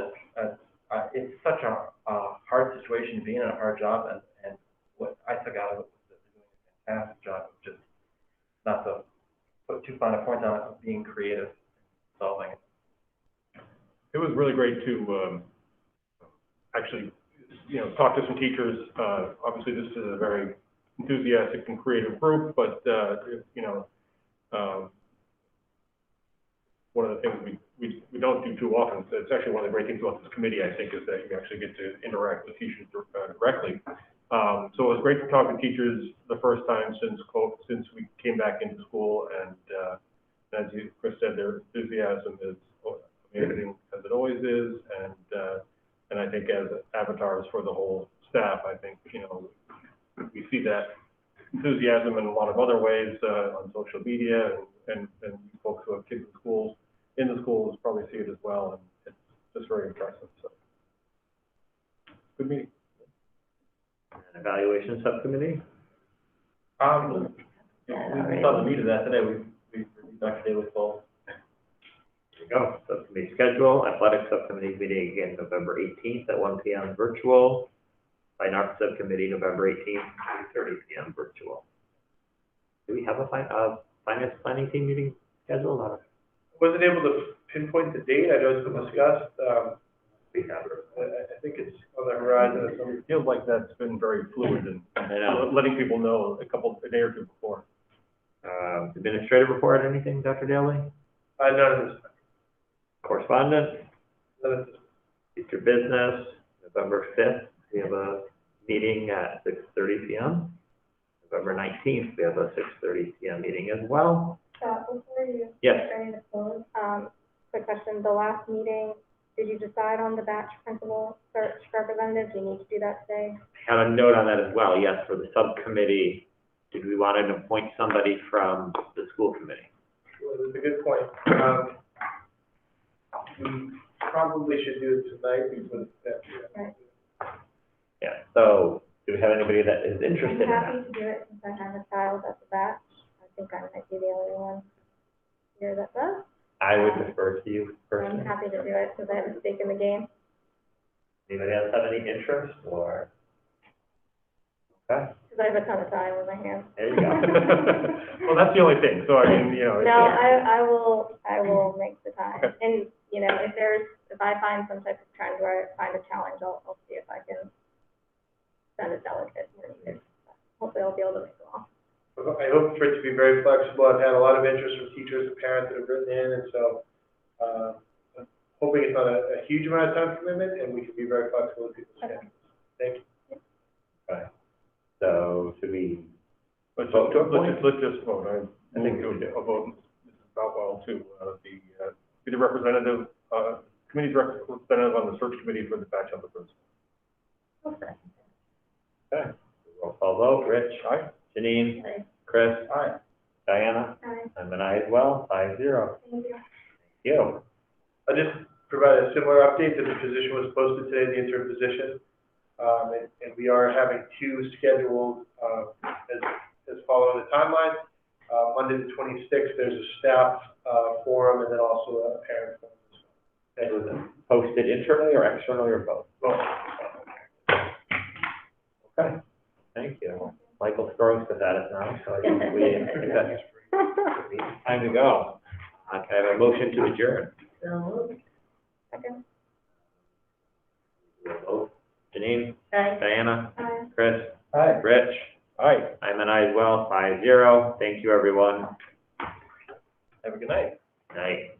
it's such a hard situation to be in, and a hard job, and what I took out of it was that they're doing a fantastic job of just, not to put too fine a point on it, of being creative and solving it. It was really great to actually, you know, talk to some teachers. Obviously, this is a very enthusiastic and creative group, but you know, one of the things we don't do too often. So it's actually one of the great things about this committee, I think, is that you actually get to interact with teachers directly. So it was great to talk to teachers the first time since we came back into school, and, as Chris said, their enthusiasm is amazing, as it always is, and I think as avatars for the whole staff, I think, we see that enthusiasm in a lot of other ways, on social media, and folks who have kids in the schools probably see it as well, and it's just very impressive, so. Good meeting. And evaluation subcommittee? We saw the meat of that today, we Dr. Daly's call. There you go. Subcommittee schedule, athletic subcommittee meeting again November 18th at 1 p.m. virtual. Fine arts subcommittee November 18th, 3:30 p.m. virtual. Do we have a finance planning team meeting scheduled? Or? Wasn't able to pinpoint the date. I know it's been discussed. We have it. I think it's on the horizon. It feels like that's been very fluid and I know. letting people know a day or two before. Administrative report, anything, Dr. Daly? None of this. Correspondence? None of this. Future business, November 5th, we have a meeting at 6:30 p.m. November 19th, we have a 6:30 p.m. meeting as well. Before you Yes. get ready to close, quick question, the last meeting, did you decide on the batch principal search representative? Do you need to do that today? I had a note on that as well, yes, for the subcommittee. Did we want to appoint somebody from the school committee? Well, that's a good point. We probably should do it tonight before the fifth. Right. Yeah, so do we have anybody that is interested in I'm that? happy to do it since I have a child at the batch. I think I might be the only one here that does. I would defer to you I'm personally. happy to do it because I have a stake in the game. Anybody else have any interest or? Okay, Because I have a ton of time in my hands. there you go. Well, that's the only thing, so I mean, No, it's- I will make the time. Okay. And, if I find some type of trend where I find a challenge, I'll see if I can send a delegate where needed. Hopefully I'll be able to make them all. I hope for it to be very flexible. I've had a lot of interest from teachers and parents that have written in, and so, I'm hoping it's not a huge amount of time commitment, and we can be very flexible with people's schedules. Thank you. Okay. So should we let's vote to appoint? just vote. I think move we to do. a vote, Mrs. Boutwell to, be the representative, committee's representative on the search committee for the batch on the principal. Okay. Okay, roll call vote, Rich, Aye? Janine, Aye. Chris, Aye. Diana, Aye. I'm an aye as well, 5-0. Thank you. You. I'll just provide a similar update that the position was posted today, the interim position. And we are having two scheduled, as following the timeline. Monday the 26th, there's a staff, forum, and then also a parent forum as well. Was it posted internally or externally or both? Okay, thank you. Michael Strokes is at it now, so I think that's time to go. Okay, I have a motion to adjourn. So, Second. Vote. Janine, aye. Diana, Aye. Chris, Aye. Rich, Aye. I'm an aye as well, 5-0. Thank you, everyone. Have a good night. Night.